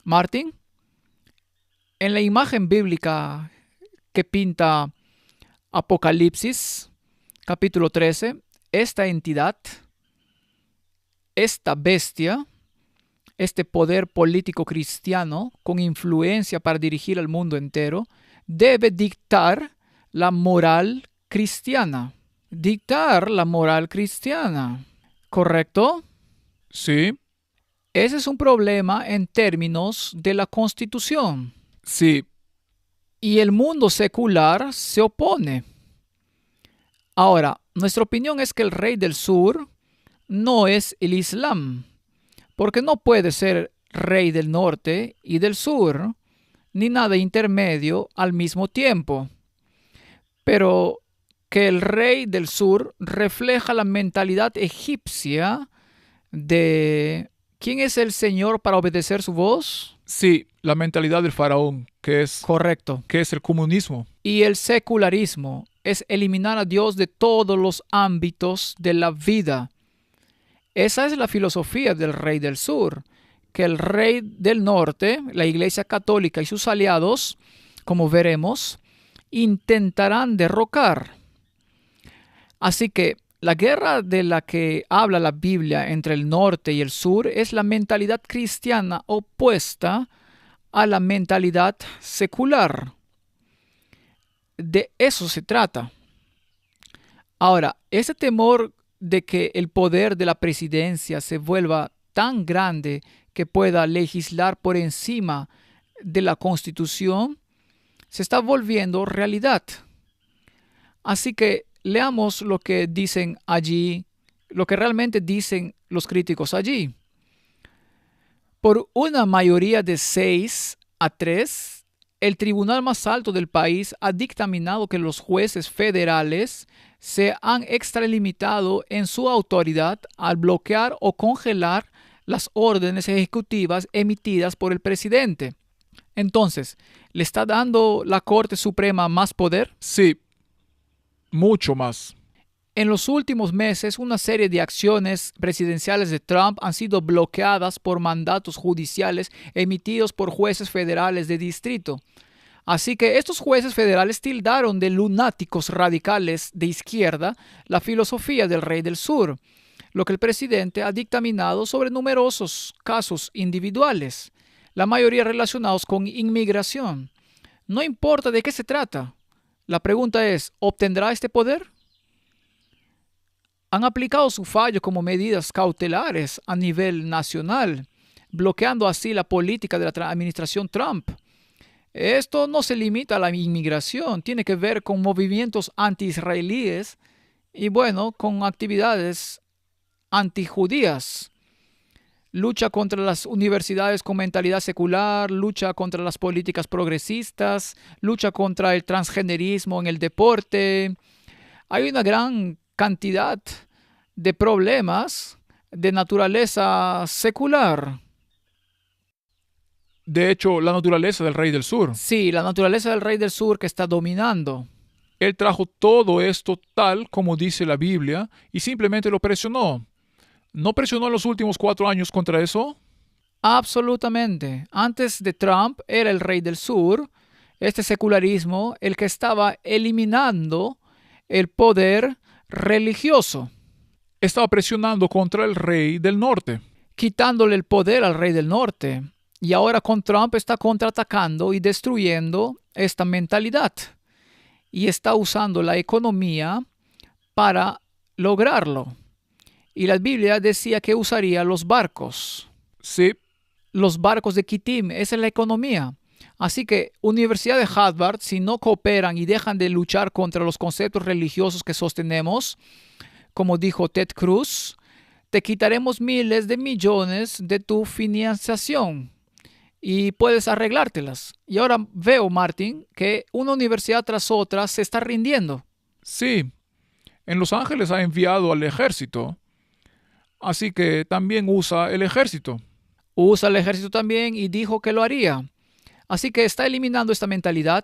Martin, en la imagen bíblica que pinta Apocalipsis, capítulo 13, esta entidad, esta bestia, este poder político cristiano con influencia para dirigir al mundo entero, debe dictar la moral cristiana. Dictar la moral cristiana. ¿Correcto? Sí, Ese es un problema en términos de la Constitución. sí, Y el mundo secular se opone. Ahora, nuestra opinión es que el rey del sur no es el Islam, porque no puede ser rey del norte y del sur, ni nada intermedio al mismo tiempo. Pero que el rey del sur refleja la mentalidad egipcia de ¿quién es el Señor para obedecer su voz? sí, la mentalidad del faraón, Correcto. que es el comunismo. Y el secularismo es eliminar a Dios de todos los ámbitos de la vida. Esa es la filosofía del rey del sur, que el rey del norte, la Iglesia Católica y sus aliados, como veremos, intentarán derrocar. Así que la guerra de la que habla la Biblia entre el norte y el sur es la mentalidad cristiana opuesta a la mentalidad secular. De eso se trata. Ahora, ese temor de que el poder de la presidencia se vuelva tan grande que pueda legislar por encima de la Constitución se está volviendo realidad. Así que leamos lo que dicen allí, lo que realmente dicen los críticos allí. Por una mayoría de 6-3, el tribunal más alto del país ha dictaminado que los jueces federales se han extralimitado en su autoridad al bloquear o congelar las órdenes ejecutivas emitidas por el presidente. Entonces, ¿le está dando la Corte Suprema más poder? Sí, mucho más. En los últimos meses, una serie de acciones presidenciales de Trump han sido bloqueadas por mandatos judiciales emitidos por jueces federales de distrito. Así que estos jueces federales tildaron de lunáticos radicales de izquierda la filosofía del rey del sur, lo que el presidente ha dictaminado sobre numerosos casos individuales, la mayoría relacionados con inmigración. No importa de qué se trata. La pregunta es, ¿obtendrá este poder? Han aplicado su fallo como medidas cautelares a nivel nacional, bloqueando así la política de la administración Trump. Esto no se limita a la inmigración, tiene que ver con movimientos anti-israelíes y, bueno, con actividades antijudías. Lucha contra las universidades con mentalidad secular, lucha contra las políticas progresistas, lucha contra el transgenerismo en el deporte. Hay una gran cantidad de problemas de naturaleza secular. De hecho, la naturaleza del Rey del Sur. Sí, la naturaleza del Rey del Sur que está dominando. Él trajo todo esto tal como dice la Biblia y simplemente lo presionó. ¿No presionó en los últimos 4 años contra eso? Absolutamente. Antes de Trump era el Rey del Sur, este secularismo, el que estaba eliminando el poder religioso, Estaba presionando contra el Rey del Norte. quitándole el poder al Rey del Norte. Y ahora con Trump está contraatacando y destruyendo esta mentalidad. Y está usando la economía para lograrlo. Y la Biblia decía que usaría los barcos. Sí, Los barcos de Kitim, esa es la economía. Así que Universidad de Harvard, si no cooperan y dejan de luchar contra los conceptos religiosos que sostenemos, como dijo Ted Cruz, te quitaremos miles de millones de tu financiación y puedes arreglártelas. Y ahora veo, Martin, que una universidad tras otra se está rindiendo. sí. En Los Ángeles ha enviado al ejército. Así que también usa el ejército. Usa el ejército también y dijo que lo haría. Así que está eliminando esta mentalidad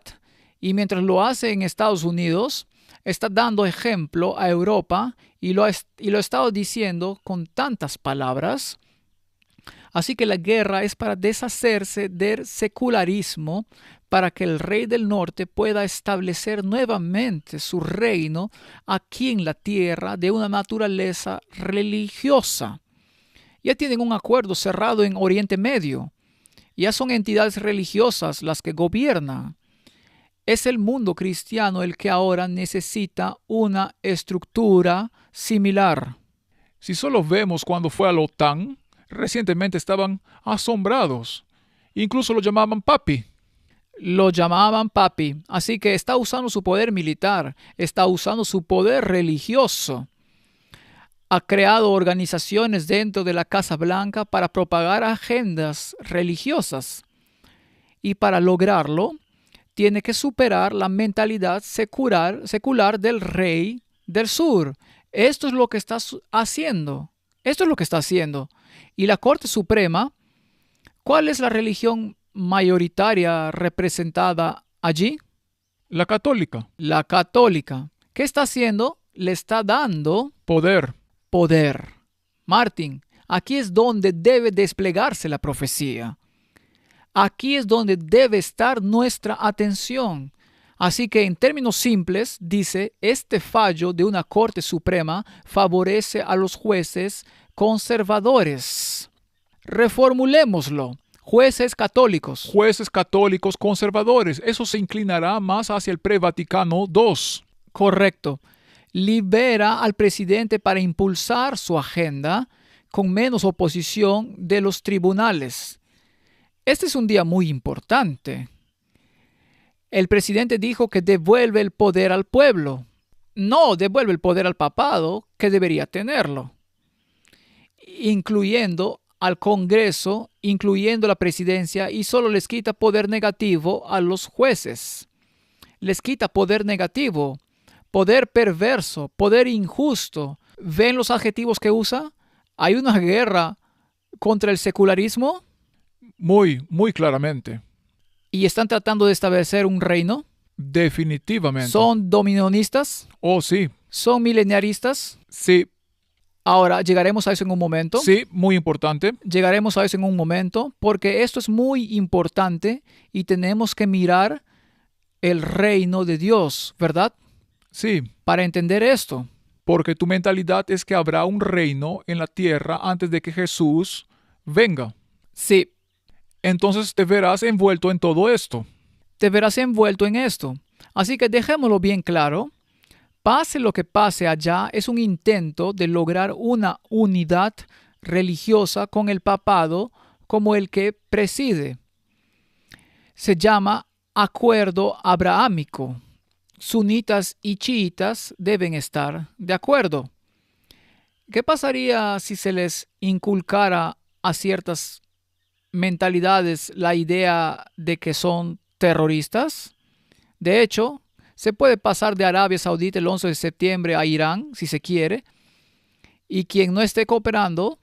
y mientras lo hace en Estados Unidos, está dando ejemplo a Europa y lo ha estado diciendo con tantas palabras. Así que la guerra es para deshacerse del secularismo, para que el rey del norte pueda establecer nuevamente su reino aquí en la tierra de una naturaleza religiosa. Ya tienen un acuerdo cerrado en Oriente Medio. Ya son entidades religiosas las que gobiernan. Es el mundo cristiano el que ahora necesita una estructura similar. Si solo vemos cuando fue a la OTAN, recientemente estaban asombrados. Incluso lo llamaban papi. Lo llamaban papi, así que está usando su poder militar, está usando su poder religioso. Ha creado organizaciones dentro de la Casa Blanca para propagar agendas religiosas. Y para lograrlo, tiene que superar la mentalidad secular del rey del sur. Esto es lo que está haciendo. Esto es lo que está haciendo. Y la Corte Suprema, ¿cuál es la religión mayoritaria representada allí? La católica. La católica. ¿Qué está haciendo? Le está dando Poder. poder. Martin, aquí es donde debe desplegarse la profecía. Aquí es donde debe estar nuestra atención. Así que en términos simples, dice, este fallo de una Corte Suprema favorece a los jueces conservadores. Reformulémoslo. Jueces católicos. Jueces católicos conservadores. Eso se inclinará más hacia el pre-Vaticano II. Correcto. Libera al presidente para impulsar su agenda con menos oposición de los tribunales. Este es un día muy importante. El presidente dijo que devuelve el poder al pueblo. No devuelve el poder al papado, que debería tenerlo. Incluyendo al Congreso, incluyendo la presidencia, y solo les quita poder negativo a los jueces. Les quita poder negativo, poder perverso, poder injusto. ¿Ven los adjetivos que usa? ¿Hay una guerra contra el secularismo? Muy claramente. ¿Y están tratando de establecer un reino? Definitivamente. ¿Son dominionistas? Oh, sí. ¿Son mileniaristas? Sí. Ahora, llegaremos a eso en un momento. Sí, muy importante. Llegaremos a eso en un momento, porque esto es muy importante y tenemos que mirar el reino de Dios, ¿verdad? Sí. Para entender esto. Porque tu mentalidad es que habrá un reino en la tierra antes de que Jesús venga. Sí, Entonces te verás envuelto en todo esto. te verás envuelto en esto. Así que dejémoslo bien claro. Pase lo que pase allá, es un intento de lograr una unidad religiosa con el papado como el que preside. Se llama acuerdo abrahámico. Sunitas y chiitas deben estar de acuerdo. ¿Qué pasaría si se les inculcara a ciertas mentalidades la idea de que son terroristas? De hecho, se puede pasar de Arabia Saudita el 11 de septiembre a Irán, si se quiere, y quien no esté cooperando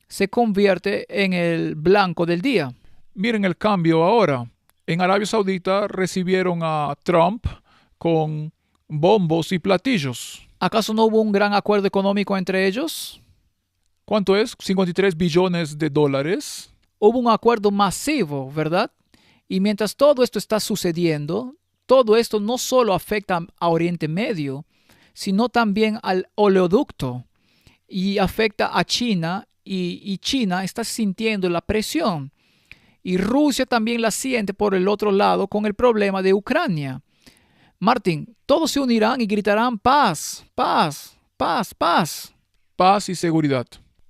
se convierte en el blanco del día. Miren el cambio ahora. En Arabia Saudita recibieron a Trump con bombos y platillos. ¿Acaso no hubo un gran acuerdo económico entre ellos? ¿Cuánto es? 53 billones de dólares. Hubo un acuerdo masivo, ¿verdad? Y mientras todo esto está sucediendo, todo esto no solo afecta a Oriente Medio, sino también al oleoducto y afecta a China y China está sintiendo la presión. Y Rusia también la siente por el otro lado con el problema de Ucrania. Martín, todos se unirán y gritarán paz, paz, paz, paz. Paz y seguridad.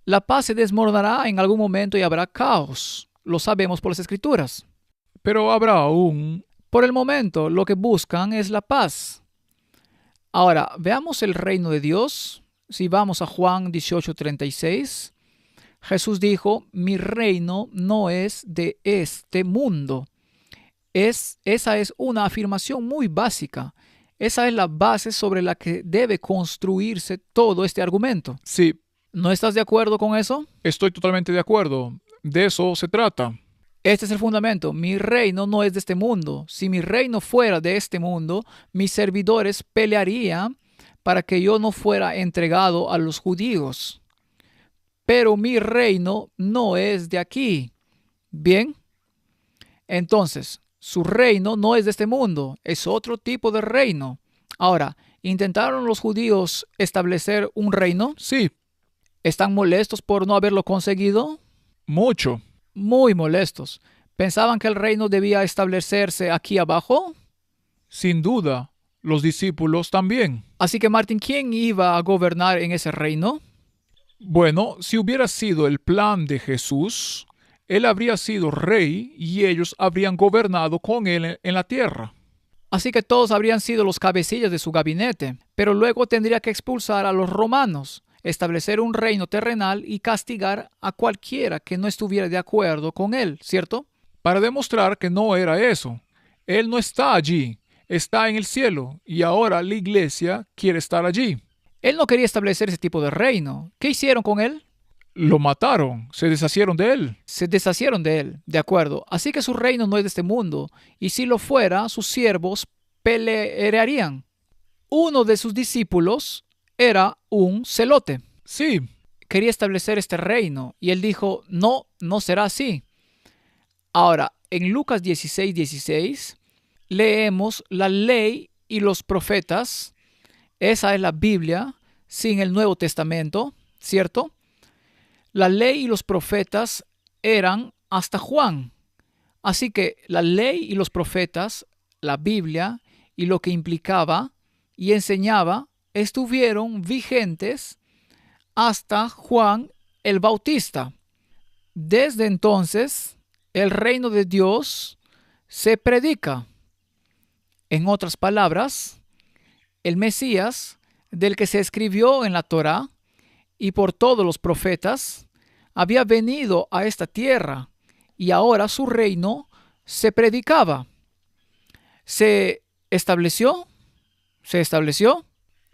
La paz se desmoronará en algún momento y habrá caos. Lo sabemos por las Escrituras. Pero habrá un... Por el momento, lo que buscan es la paz. Ahora, veamos el reino de Dios. Si vamos a Juan 18:36, Jesús dijo, mi reino no es de este mundo. Esa es una afirmación muy básica. Esa es la base sobre la que debe construirse todo este argumento. Sí, ¿No estás de acuerdo con eso? estoy totalmente de acuerdo. De eso se trata. Este es el fundamento. Mi reino no es de este mundo. Si mi reino fuera de este mundo, mis servidores pelearían para que yo no fuera entregado a los judíos. Pero mi reino no es de aquí. Bien. Entonces, su reino no es de este mundo. Es otro tipo de reino. Ahora, ¿intentaron los judíos establecer un reino? Sí, ¿Están molestos por no haberlo conseguido? mucho. Muy molestos. ¿Pensaban que el reino debía establecerse aquí abajo? Sin duda, los discípulos también. Así que, Martín, ¿quién iba a gobernar en ese reino? Bueno, si hubiera sido el plan de Jesús, él habría sido rey y ellos habrían gobernado con él en la tierra. Así que todos habrían sido los cabecillas de su gabinete, pero luego tendría que expulsar a los romanos, establecer un reino terrenal y castigar a cualquiera que no estuviera de acuerdo con él, ¿cierto? Para demostrar que no era eso. Él no está allí, está en el cielo y ahora la iglesia quiere estar allí. Él no quería establecer ese tipo de reino. ¿Qué hicieron con él? Lo mataron, se deshacieron de él. Se deshacieron de él, de acuerdo. Así que su reino no es de este mundo, y si lo fuera, sus siervos pelearían. Uno de sus discípulos era un celote. Sí, Quería establecer este reino, y él dijo, no, no será así. Ahora, en Lucas 16:16, leemos la ley y los profetas. Esa es la Biblia sin el Nuevo Testamento, ¿cierto? La ley y los profetas eran hasta Juan. Así que la ley y los profetas, la Biblia y lo que implicaba y enseñaba estuvieron vigentes hasta Juan el Bautista. Desde entonces, el reino de Dios se predica. En otras palabras, el Mesías, del que se escribió en la Torá y por todos los profetas, había venido a esta tierra y ahora su reino se predicaba. ¿Se estableció? ¿Se estableció?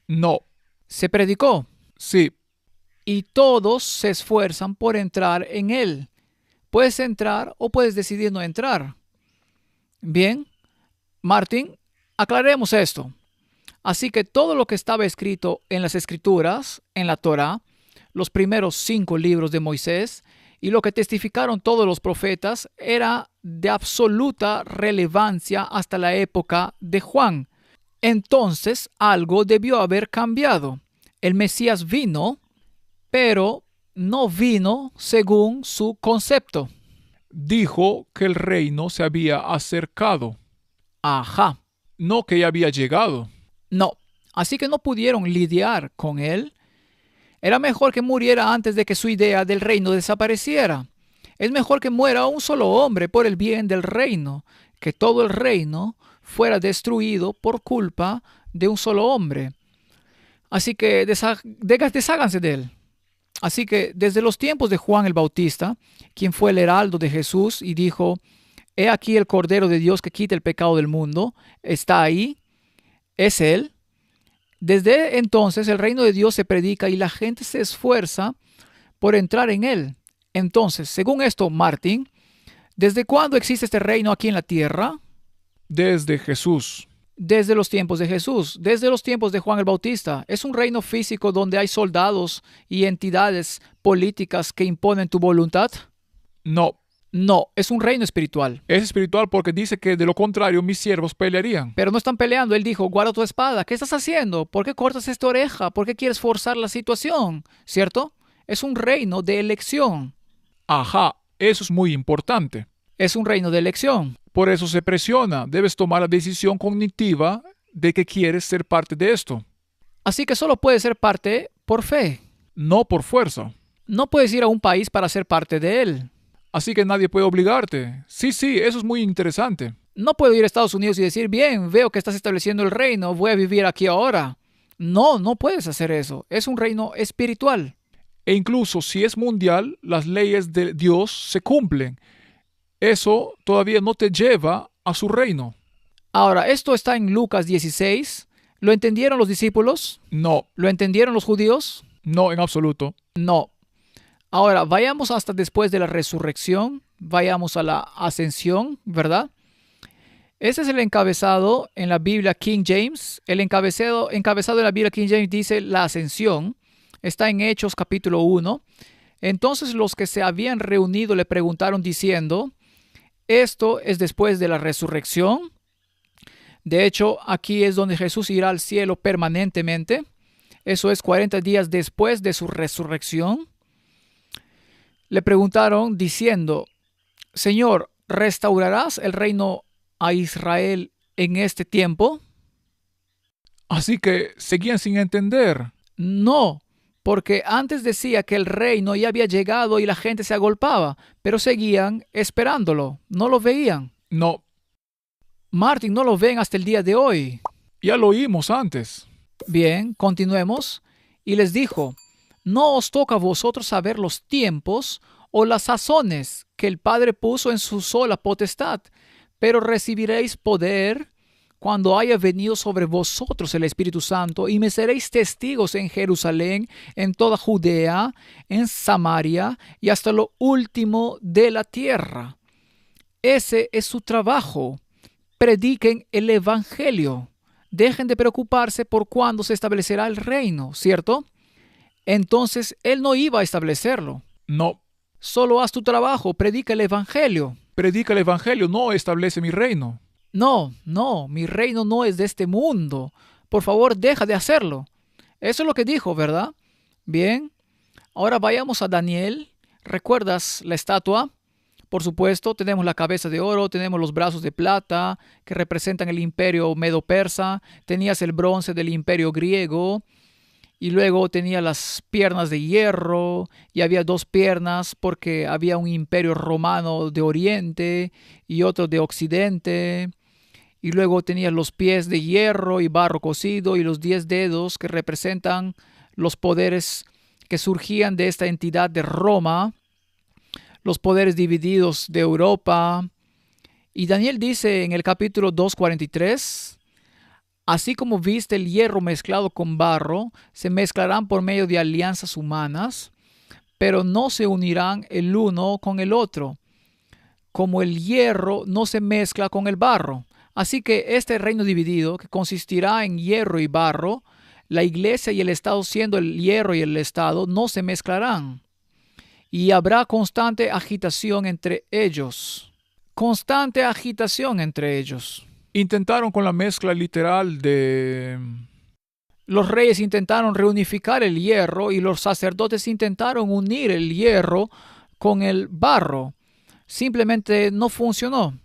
no, Se predicó. sí, Y todos se esfuerzan por entrar en él. Puedes entrar o puedes decidir no entrar. Bien, Martín, aclaremos esto. Así que todo lo que estaba escrito en las Escrituras, en la Torá, los primeros 5 libros de Moisés y lo que testificaron todos los profetas era de absoluta relevancia hasta la época de Juan. Entonces algo debió haber cambiado. El Mesías vino, pero no vino según su concepto. dijo que el reino se había acercado. Ajá. no que ya había llegado. No. Así que no pudieron lidiar con él. Era mejor que muriera antes de que su idea del reino desapareciera. Es mejor que muera un solo hombre por el bien del reino, que todo el reino fuera destruido por culpa de un solo hombre. Así que desháganse de él. Así que desde los tiempos de Juan el Bautista, quien fue el heraldo de Jesús y dijo, he aquí el Cordero de Dios que quita el pecado del mundo, está ahí, es él. Desde entonces el reino de Dios se predica y la gente se esfuerza por entrar en él. Entonces, según esto, Martín, ¿desde cuándo existe este reino aquí en la tierra? Desde Jesús. Desde los tiempos de Jesús, desde los tiempos de Juan el Bautista. Es un reino físico donde hay soldados y entidades políticas que imponen tu voluntad. No. No, es un reino espiritual. Es espiritual porque dice que de lo contrario mis siervos pelearían. Pero no están peleando. Él dijo, guarda tu espada. ¿Qué estás haciendo? ¿Por qué cortas esta oreja? ¿Por qué quieres forzar la situación? ¿Cierto? Es un reino de elección. Ajá, eso es muy importante. Es un reino de elección. Por eso se presiona. Debes tomar la decisión cognitiva de que quieres ser parte de esto. Así que solo puedes ser parte por fe. No por fuerza. No puedes ir a un país para ser parte de él. Así que nadie puede obligarte. Sí, eso es muy interesante. No puedo ir a Estados Unidos y decir, bien, veo que estás estableciendo el reino, voy a vivir aquí ahora. No, no puedes hacer eso. Es un reino espiritual. E incluso si es mundial, las leyes de Dios se cumplen. Eso todavía no te lleva a su reino. Ahora, esto está en Lucas 16. ¿Lo entendieron los discípulos? No. ¿Lo entendieron los judíos? No, en absoluto. No. Ahora, vayamos hasta después de la resurrección. Vayamos a la ascensión, ¿verdad? Ese es el encabezado en la Biblia King James. El encabezado en la Biblia King James dice la ascensión. Está en Hechos capítulo 1. Entonces los que se habían reunido le preguntaron diciendo, ¿esto es después de la resurrección? De hecho, aquí es donde Jesús irá al cielo permanentemente. Eso es 40 días después de su resurrección. Le preguntaron diciendo, Señor, ¿restaurarás el reino a Israel en este tiempo? Así que seguían sin entender. No, porque antes decía que el reino ya había llegado y la gente se agolpaba, pero seguían esperándolo, no lo veían. No. Martín, no lo ven hasta el día de hoy. Ya lo oímos antes. Bien, continuemos. Y les dijo, no os toca a vosotros saber los tiempos o las sazones que el Padre puso en su sola potestad, pero recibiréis poder cuando haya venido sobre vosotros el Espíritu Santo, y me seréis testigos en Jerusalén, en toda Judea, en Samaria y hasta lo último de la tierra. Ese es su trabajo. Prediquen el Evangelio. Dejen de preocuparse por cuándo se establecerá el reino, ¿cierto? Entonces, él no iba a establecerlo. No. Solo haz tu trabajo, predica el Evangelio. Predica el Evangelio, no establece mi reino. No, mi reino no es de este mundo. Por favor, deja de hacerlo. Eso es lo que dijo, ¿verdad? Bien. Ahora vayamos a Daniel. ¿Recuerdas la estatua? Por supuesto, tenemos la cabeza de oro, tenemos los brazos de plata que representan el imperio medo-persa, tenías el bronce del imperio griego y luego tenía las piernas de hierro y había dos piernas porque había un imperio romano de oriente y otro de occidente. Y luego tenías los pies de hierro y barro cocido y los 10 dedos que representan los poderes que surgían de esta entidad de Roma, los poderes divididos de Europa. Y Daniel dice en el capítulo 2:43, así como viste el hierro mezclado con barro, se mezclarán por medio de alianzas humanas, pero no se unirán el uno con el otro, como el hierro no se mezcla con el barro. Así que este reino dividido, que consistirá en hierro y barro, la iglesia y el Estado siendo el hierro y el Estado, no se mezclarán. Y habrá constante agitación entre ellos. Constante agitación entre ellos. Intentaron con la mezcla literal de... Los reyes intentaron reunificar el hierro y los sacerdotes intentaron unir el hierro con el barro. Simplemente no funcionó.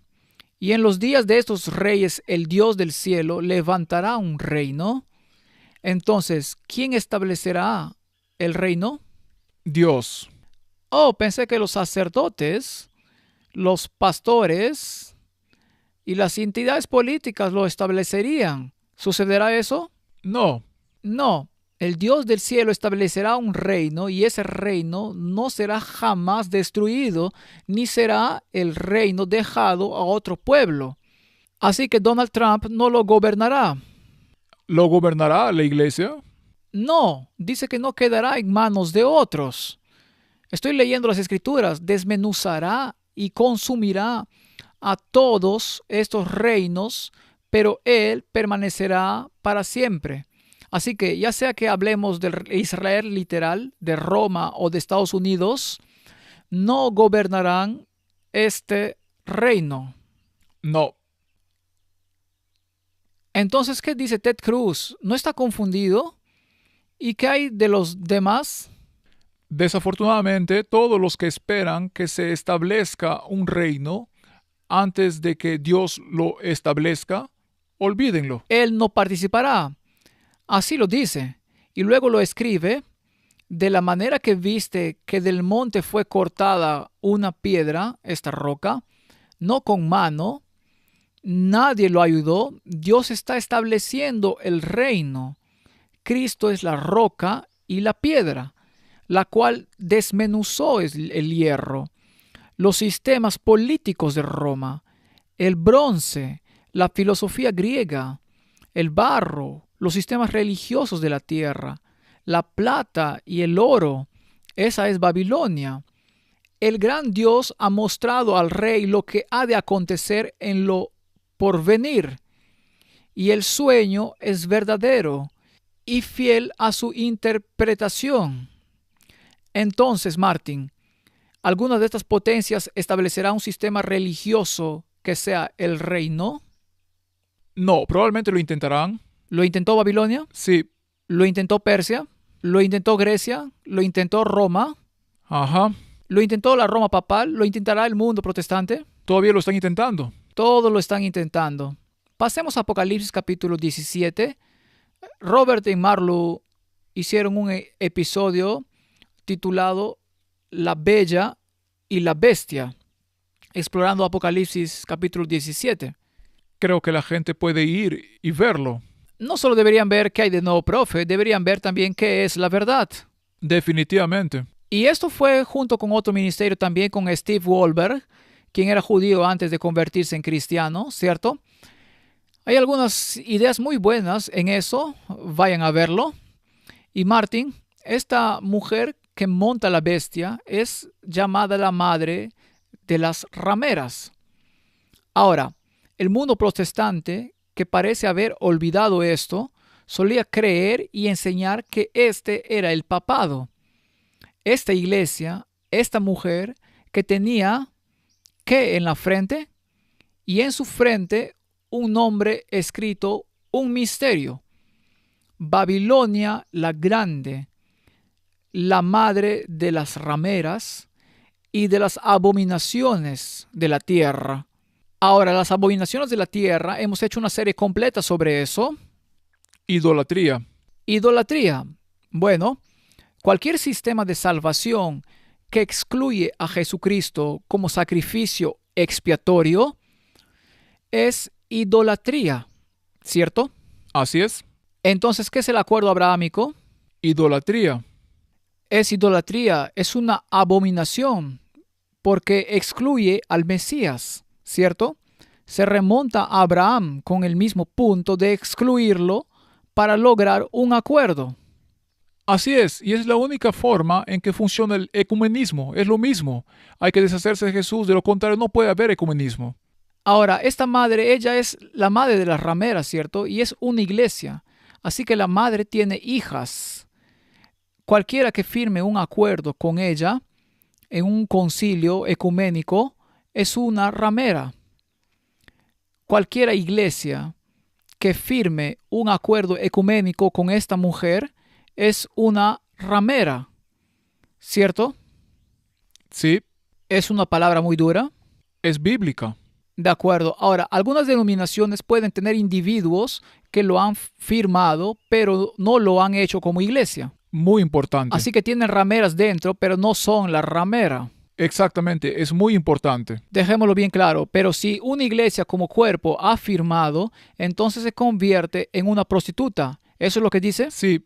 Y en los días de estos reyes, el Dios del cielo levantará un reino. Entonces, ¿quién establecerá el reino? Dios. Oh, pensé que los sacerdotes, los pastores y las entidades políticas lo establecerían. ¿Sucederá eso? No, No. El Dios del cielo establecerá un reino y ese reino no será jamás destruido, ni será el reino dejado a otro pueblo. Así que Donald Trump no lo gobernará. ¿lo gobernará la iglesia? No, dice que no quedará en manos de otros. Estoy leyendo las escrituras. Desmenuzará y consumirá a todos estos reinos, pero él permanecerá para siempre. Así que ya sea que hablemos de Israel literal, de Roma o de Estados Unidos, no gobernarán este reino. No. Entonces, ¿qué dice Ted Cruz? ¿No está confundido? ¿Y qué hay de los demás? Desafortunadamente, todos los que esperan que se establezca un reino antes de que Dios lo establezca, olvídenlo. Él no participará. Así lo dice. Y luego lo escribe: de la manera que viste que del monte fue cortada una piedra, esta roca, no con mano, nadie lo ayudó, Dios está estableciendo el reino. Cristo es la roca y la piedra, la cual desmenuzó el hierro, los sistemas políticos de Roma, el bronce, la filosofía griega, el barro, los sistemas religiosos de la tierra, la plata y el oro. Esa es Babilonia. El gran Dios ha mostrado al rey lo que ha de acontecer en lo porvenir, y el sueño es verdadero y fiel a su interpretación. Entonces, Martin, ¿alguna de estas potencias establecerá un sistema religioso que sea el reino? No, probablemente lo intentarán. ¿Lo intentó Babilonia? Sí. ¿Lo intentó Persia? ¿Lo intentó Grecia? ¿Lo intentó Roma? Ajá. ¿Lo intentó la Roma papal? ¿Lo intentará el mundo protestante? Todavía lo están intentando. Todos lo están intentando. Pasemos a Apocalipsis capítulo 17. Robert y Marlowe hicieron un episodio titulado La Bella y la Bestia, explorando Apocalipsis capítulo 17. Creo que la gente puede ir y verlo. No solo deberían ver qué hay de nuevo profe, deberían ver también qué es la verdad. Definitivamente. Y esto fue junto con otro ministerio también con Steve Wolberg, quien era judío antes de convertirse en cristiano, ¿cierto? Hay algunas ideas muy buenas en eso, vayan a verlo. Y Martin, esta mujer que monta la bestia es llamada la madre de las rameras. Ahora, el mundo protestante, que parece haber olvidado esto, solía creer y enseñar que este era el papado. Esta iglesia, esta mujer que tenía, ¿qué en la frente? Y en su frente un nombre escrito, un misterio. Babilonia la Grande, la madre de las rameras y de las abominaciones de la tierra. Ahora, las abominaciones de la tierra, hemos hecho una serie completa sobre eso. Idolatría. Idolatría. Bueno, cualquier sistema de salvación que excluye a Jesucristo como sacrificio expiatorio es idolatría, ¿cierto? Así es. Entonces, ¿qué es el acuerdo abrahámico? Idolatría. Es idolatría, es una abominación, porque excluye al Mesías, ¿cierto? Se remonta a Abraham con el mismo punto de excluirlo para lograr un acuerdo. Así es, y es la única forma en que funciona el ecumenismo. Es lo mismo. Hay que deshacerse de Jesús, de lo contrario no puede haber ecumenismo. Ahora, esta madre, ella es la madre de las rameras, ¿cierto? Y es una iglesia. Así que la madre tiene hijas. Cualquiera que firme un acuerdo con ella en un concilio ecuménico es una ramera. Cualquier iglesia que firme un acuerdo ecuménico con esta mujer es una ramera, ¿cierto? Sí, Es una palabra muy dura. es bíblica. De acuerdo. Ahora, algunas denominaciones pueden tener individuos que lo han firmado, pero no lo han hecho como iglesia. Muy importante. Así que tienen rameras dentro, pero no son la ramera. Exactamente, es muy importante. Dejémoslo bien claro, pero si una iglesia como cuerpo ha firmado, entonces se convierte en una prostituta. ¿Eso es lo que dice? Sí,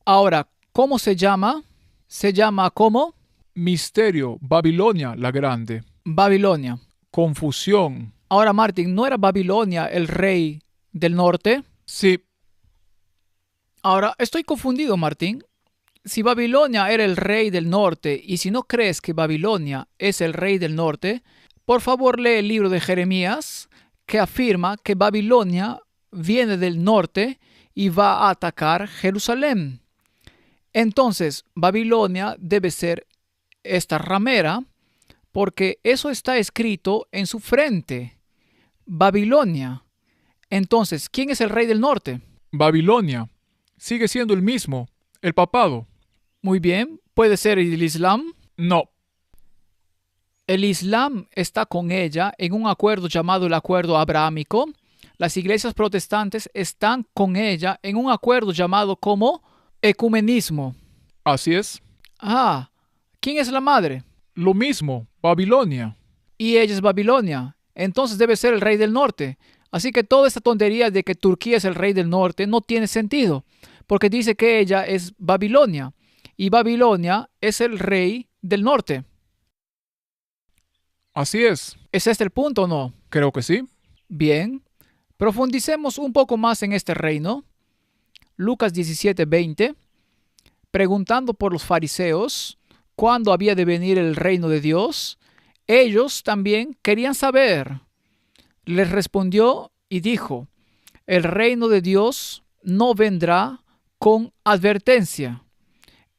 Ahora, ¿cómo se llama? Se llama ¿cómo? misterio, Babilonia la grande, Babilonia. confusión. Ahora, Martín, ¿no era Babilonia el rey del norte? Sí, Ahora, estoy confundido, Martín. Si Babilonia era el rey del norte y si no crees que Babilonia es el rey del norte, por favor lee el libro de Jeremías que afirma que Babilonia viene del norte y va a atacar Jerusalén. Entonces, Babilonia debe ser esta ramera porque eso está escrito en su frente. Babilonia. Entonces, ¿quién es el rey del norte? Babilonia. Sigue siendo el mismo, el papado. Muy bien, puede ser el Islam. No, El Islam está con ella en un acuerdo llamado el Acuerdo Abrahámico. Las iglesias protestantes están con ella en un acuerdo llamado como ecumenismo. así es. Ah, ¿quién es la madre? Lo mismo, Babilonia. Y ella es Babilonia. Entonces debe ser el rey del norte. Así que toda esta tontería de que Turquía es el rey del norte no tiene sentido, porque dice que ella es Babilonia y Babilonia es el rey del norte. Así es. ¿Es este el punto o no? Creo que sí. Bien, profundicemos un poco más en este reino. Lucas 17:20, preguntando por los fariseos cuándo había de venir el reino de Dios, ellos también querían saber. Les respondió y dijo, el reino de Dios no vendrá con advertencia.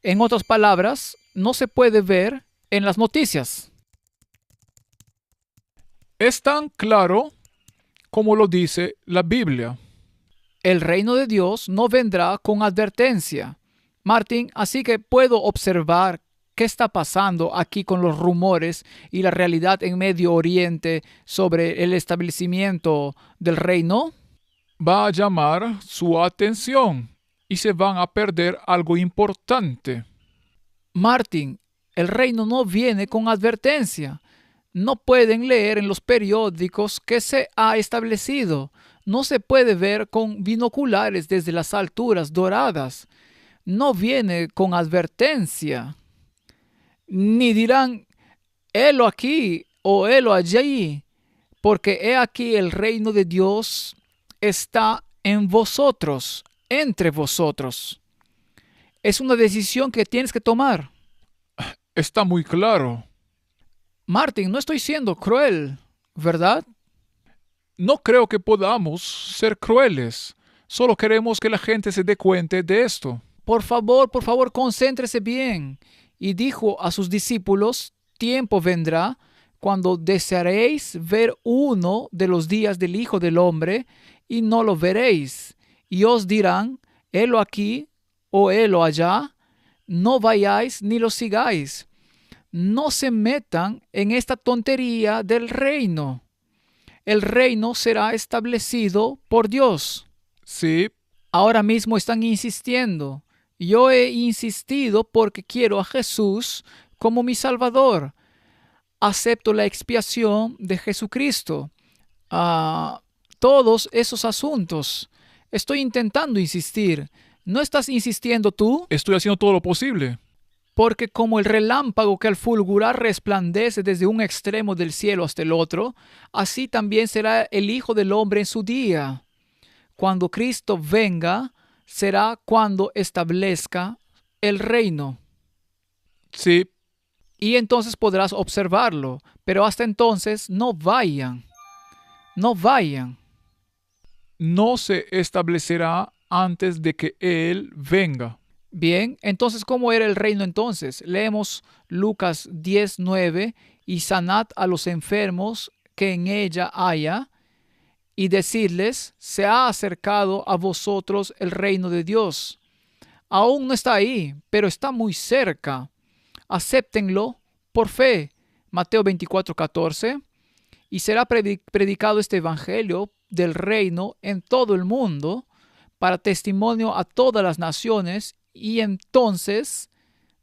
En otras palabras, no se puede ver en las noticias. Es tan claro como lo dice la Biblia. El reino de Dios no vendrá con advertencia. Martín, así que puedo observar qué está pasando aquí con los rumores y la realidad en Medio Oriente sobre el establecimiento del reino. Va a llamar su atención y se van a perder algo importante. Martín, el reino no viene con advertencia. No pueden leer en los periódicos que se ha establecido. No se puede ver con binoculares desde las alturas doradas. No viene con advertencia. Ni dirán, helo aquí o helo allí, porque he aquí el reino de Dios está en vosotros, entre vosotros. Es una decisión que tienes que tomar. Está muy claro. Martín, no estoy siendo cruel, ¿verdad? No creo que podamos ser crueles. Solo queremos que la gente se dé cuenta de esto. Por favor, concéntrese bien. Y dijo a sus discípulos, tiempo vendrá cuando desearéis ver uno de los días del Hijo del Hombre y no lo veréis. Y os dirán, helo aquí o helo allá, no vayáis ni lo sigáis. No se metan en esta tontería del reino. El reino será establecido por Dios. Sí, Ahora mismo están insistiendo. Yo he insistido porque quiero a Jesús como mi Salvador. Acepto la expiación de Jesucristo. Todos esos asuntos. Estoy intentando insistir. ¿No estás insistiendo tú? estoy haciendo todo lo posible. Porque como el relámpago que al fulgurar resplandece desde un extremo del cielo hasta el otro, así también será el Hijo del Hombre en su día. Cuando Cristo venga, será cuando establezca el reino. Sí, Y entonces podrás observarlo, pero hasta entonces no vayan. No vayan. no se establecerá antes de que Él venga. Bien, entonces, ¿cómo era el reino entonces? Leemos Lucas 10:9, y sanad a los enfermos que en ella haya, y decirles, se ha acercado a vosotros el reino de Dios. Aún no está ahí, pero está muy cerca. Acéptenlo por fe. Mateo 24:14. y será predicado este evangelio del reino en todo el mundo para testimonio a todas las naciones, y entonces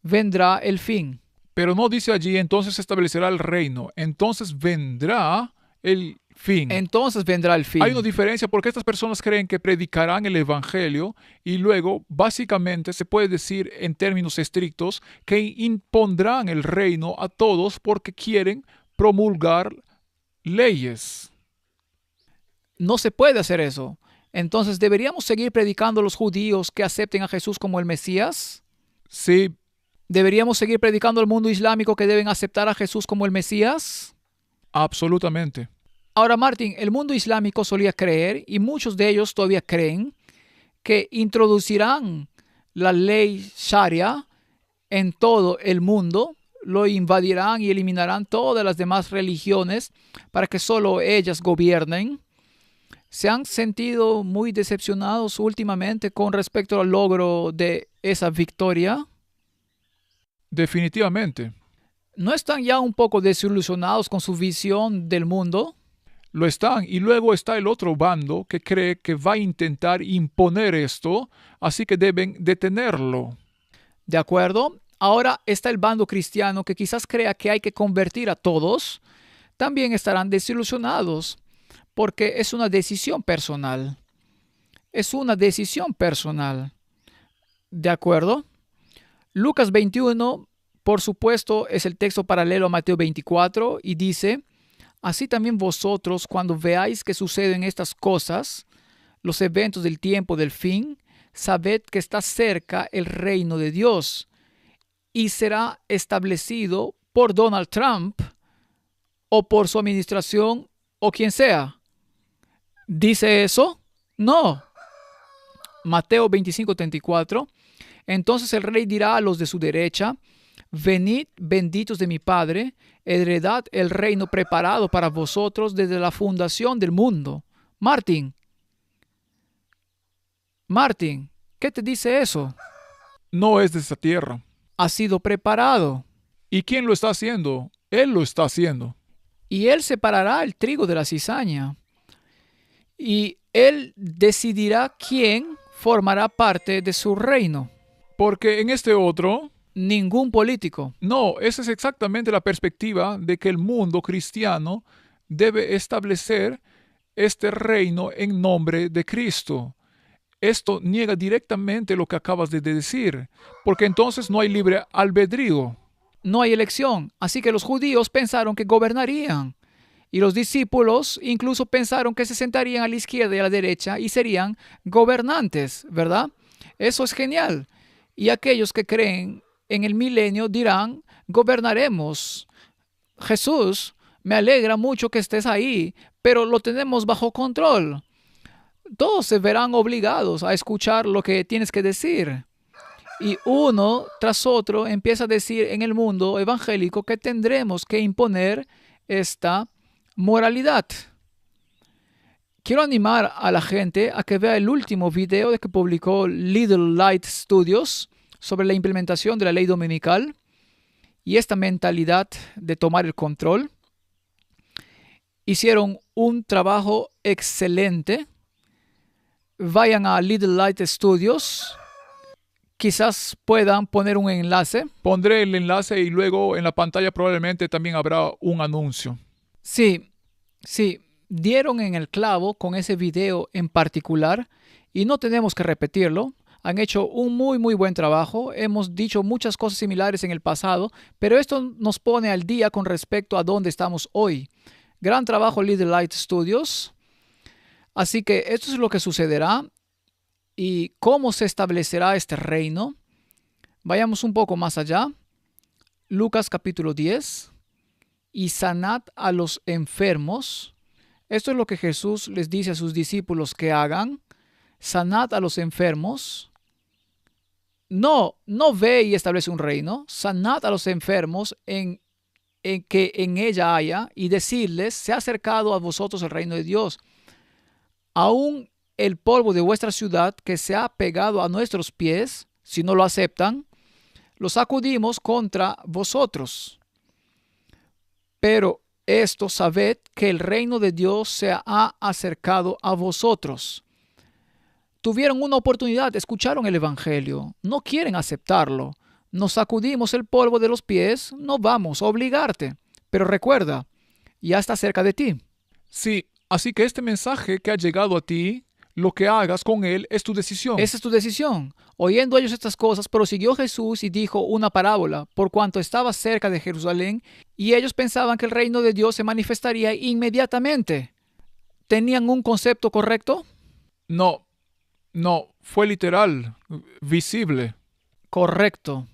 vendrá el fin. Pero no dice allí, entonces se establecerá el reino. Entonces vendrá el fin. Entonces vendrá el Hay una fin. diferencia porque estas personas creen que predicarán el evangelio y luego, básicamente, se puede decir en términos estrictos que impondrán el reino a todos porque quieren promulgar leyes. No se puede hacer eso. Entonces, ¿deberíamos seguir predicando a los judíos que acepten a Jesús como el Mesías? Sí, ¿Deberíamos seguir predicando al mundo islámico que deben aceptar a Jesús como el Mesías? absolutamente. Ahora, Martín, el mundo islámico solía creer, y muchos de ellos todavía creen, que introducirán la ley Sharia en todo el mundo, lo invadirán y eliminarán todas las demás religiones para que solo ellas gobiernen. ¿Se han sentido muy decepcionados últimamente con respecto al logro de esa victoria? Definitivamente. ¿No están ya un poco desilusionados con su visión del mundo? Lo están. Y luego está el otro bando que cree que va a intentar imponer esto, así que deben detenerlo. ¿De acuerdo? Ahora está el bando cristiano que quizás crea que hay que convertir a todos. También estarán desilusionados porque es una decisión personal. Es una decisión personal. ¿De acuerdo? Lucas 21, por supuesto, es el texto paralelo a Mateo 24 y dice: así también vosotros, cuando veáis que suceden estas cosas, los eventos del tiempo del fin, sabed que está cerca el reino de Dios y será establecido por Donald Trump o por su administración o quien sea. ¿Dice eso? No. Mateo 25:34. Entonces el rey dirá a los de su derecha: venid, benditos de mi Padre, heredad el reino preparado para vosotros desde la fundación del mundo. Martín, ¿qué te dice eso? No es de esta tierra. Ha sido preparado. ¿Y quién lo está haciendo? Él lo está haciendo. Y él separará el trigo de la cizaña. Y él decidirá quién formará parte de su reino. Porque en este otro, Ningún político. no, esa es exactamente la perspectiva de que el mundo cristiano debe establecer este reino en nombre de Cristo. Esto niega directamente lo que acabas de decir, porque entonces no hay libre albedrío. No hay elección. Así que los judíos pensaron que gobernarían. Y los discípulos incluso pensaron que se sentarían a la izquierda y a la derecha y serían gobernantes, ¿verdad? Eso es genial. Y aquellos que creen en el milenio dirán: gobernaremos. Jesús, me alegra mucho que estés ahí, pero lo tenemos bajo control. Todos se verán obligados a escuchar lo que tienes que decir. Y uno tras otro empieza a decir en el mundo evangélico que tendremos que imponer esta moralidad. Quiero animar a la gente a que vea el último video que publicó Little Light Studios sobre la implementación de la ley dominical y esta mentalidad de tomar el control. Hicieron un trabajo excelente. Vayan a Little Light Studios. Quizás puedan poner un enlace. Pondré el enlace y luego en la pantalla probablemente también habrá un anuncio. Sí, dieron en el clavo con ese video en particular y no tenemos que repetirlo. Han hecho un muy buen trabajo. Hemos dicho muchas cosas similares en el pasado, pero esto nos pone al día con respecto a dónde estamos hoy. Gran trabajo Little Light Studios. Así que esto es lo que sucederá y cómo se establecerá este reino. Vayamos un poco más allá. Lucas capítulo 10. Y sanad a los enfermos. Esto es lo que Jesús les dice a sus discípulos que hagan. Sanad a los enfermos. No ve y establece un reino. Sanad a los enfermos en que en ella haya y decirles: se ha acercado a vosotros el reino de Dios. Aún el polvo de vuestra ciudad que se ha pegado a nuestros pies, si no lo aceptan, lo sacudimos contra vosotros. Pero esto sabed que el reino de Dios se ha acercado a vosotros. Tuvieron una oportunidad, escucharon el Evangelio, no quieren aceptarlo. Nos sacudimos el polvo de los pies, no vamos a obligarte. Pero recuerda, ya está cerca de ti. Sí, así que este mensaje que ha llegado a ti, lo que hagas con él es tu decisión. Esa es tu decisión. Oyendo ellos estas cosas, prosiguió Jesús y dijo una parábola, por cuanto estaba cerca de Jerusalén, y ellos pensaban que el reino de Dios se manifestaría inmediatamente. ¿Tenían un concepto correcto? No, no, fue literal, visible. Correcto.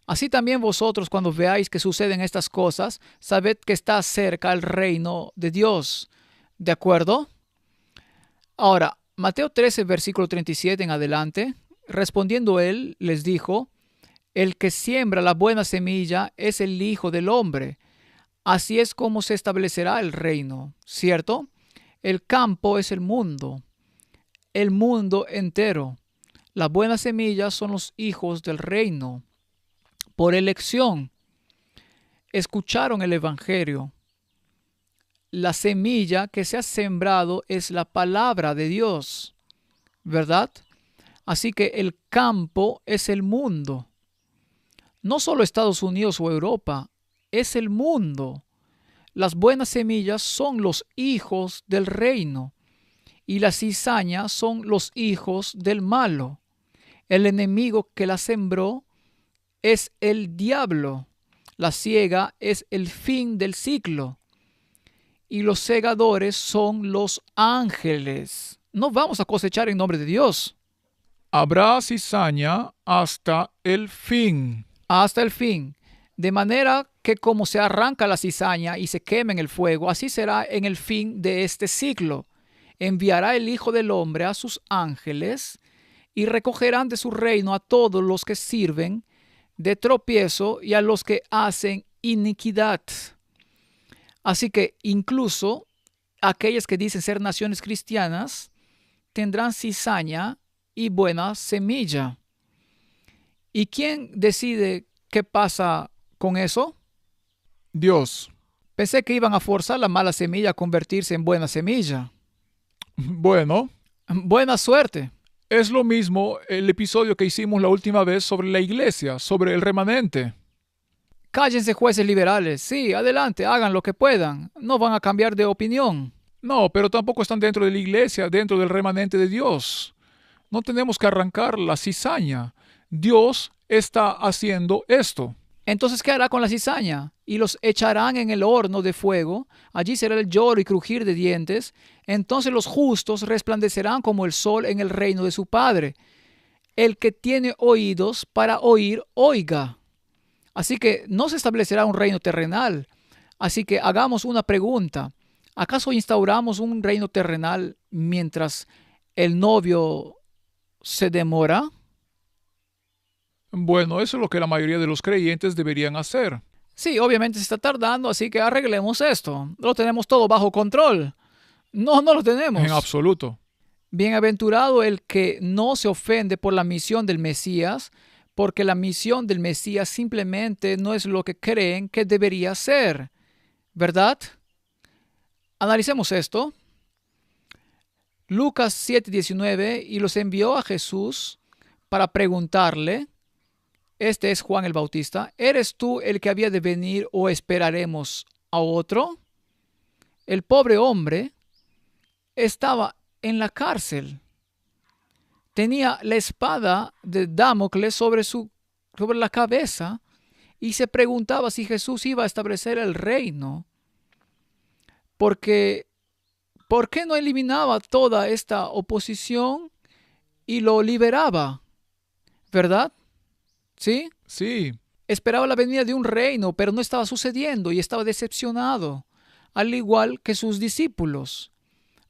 Así también vosotros, cuando veáis que suceden estas cosas, sabed que está cerca el reino de Dios. ¿De acuerdo? Ahora, Mateo 13, versículo 37 en adelante, respondiendo él, les dijo, el que siembra la buena semilla es el Hijo del Hombre. Así es como se establecerá el reino, ¿cierto? El campo es el mundo entero. La buena semilla son los hijos del reino. Por elección, escucharon el Evangelio. La semilla que se ha sembrado es la palabra de Dios, ¿verdad? Así que el campo es el mundo. No solo Estados Unidos o Europa, es el mundo. Las buenas semillas son los hijos del reino y la cizaña son los hijos del malo. El enemigo que la sembró es el diablo. La siega es el fin del ciclo. Y los segadores son los ángeles. No vamos a cosechar en nombre de Dios. Habrá cizaña hasta el fin. Hasta el fin. De manera que como se arranca la cizaña y se quema en el fuego, así será en el fin de este ciclo. Enviará el Hijo del Hombre a sus ángeles y recogerán de su reino a todos los que sirven de tropiezo y a los que hacen iniquidad. Así que incluso aquellas que dicen ser naciones cristianas tendrán cizaña y buena semilla. ¿Y quién decide qué pasa con eso? Dios. Pensé que iban a forzar la mala semilla a convertirse en buena semilla. Bueno, Buena suerte. es lo mismo el episodio que hicimos la última vez sobre la iglesia, sobre el remanente. Cállense, jueces liberales. Sí, adelante, hagan lo que puedan. No van a cambiar de opinión. No, pero tampoco están dentro de la iglesia, dentro del remanente de Dios. No tenemos que arrancar la cizaña. Dios está haciendo esto. Entonces, ¿qué hará con la cizaña? Y los echarán en el horno de fuego. Allí será el lloro y crujir de dientes. Entonces los justos resplandecerán como el sol en el reino de su Padre. El que tiene oídos para oír, oiga. Así que no se establecerá un reino terrenal. Así que hagamos una pregunta. ¿Acaso instauramos un reino terrenal mientras el novio se demora? Bueno, eso es lo que la mayoría de los creyentes deberían hacer. Sí, obviamente se está tardando, así que arreglemos esto. Lo tenemos todo bajo control. No, no lo tenemos. En absoluto. Bienaventurado el que no se ofende por la misión del Mesías, porque la misión del Mesías simplemente no es lo que creen que debería ser. ¿Verdad? Analicemos esto. Lucas 7:19, y los envió a Jesús para preguntarle, este es Juan el Bautista, ¿eres tú el que había de venir o esperaremos a otro? El pobre hombre estaba en la cárcel. Tenía la espada de Damocles sobre la cabeza y se preguntaba si Jesús iba a establecer el reino. Porque, ¿por qué no eliminaba toda esta oposición y lo liberaba? ¿Verdad? ¿Sí? Sí, Esperaba la venida de un reino, pero no estaba sucediendo y estaba decepcionado, al igual que sus discípulos.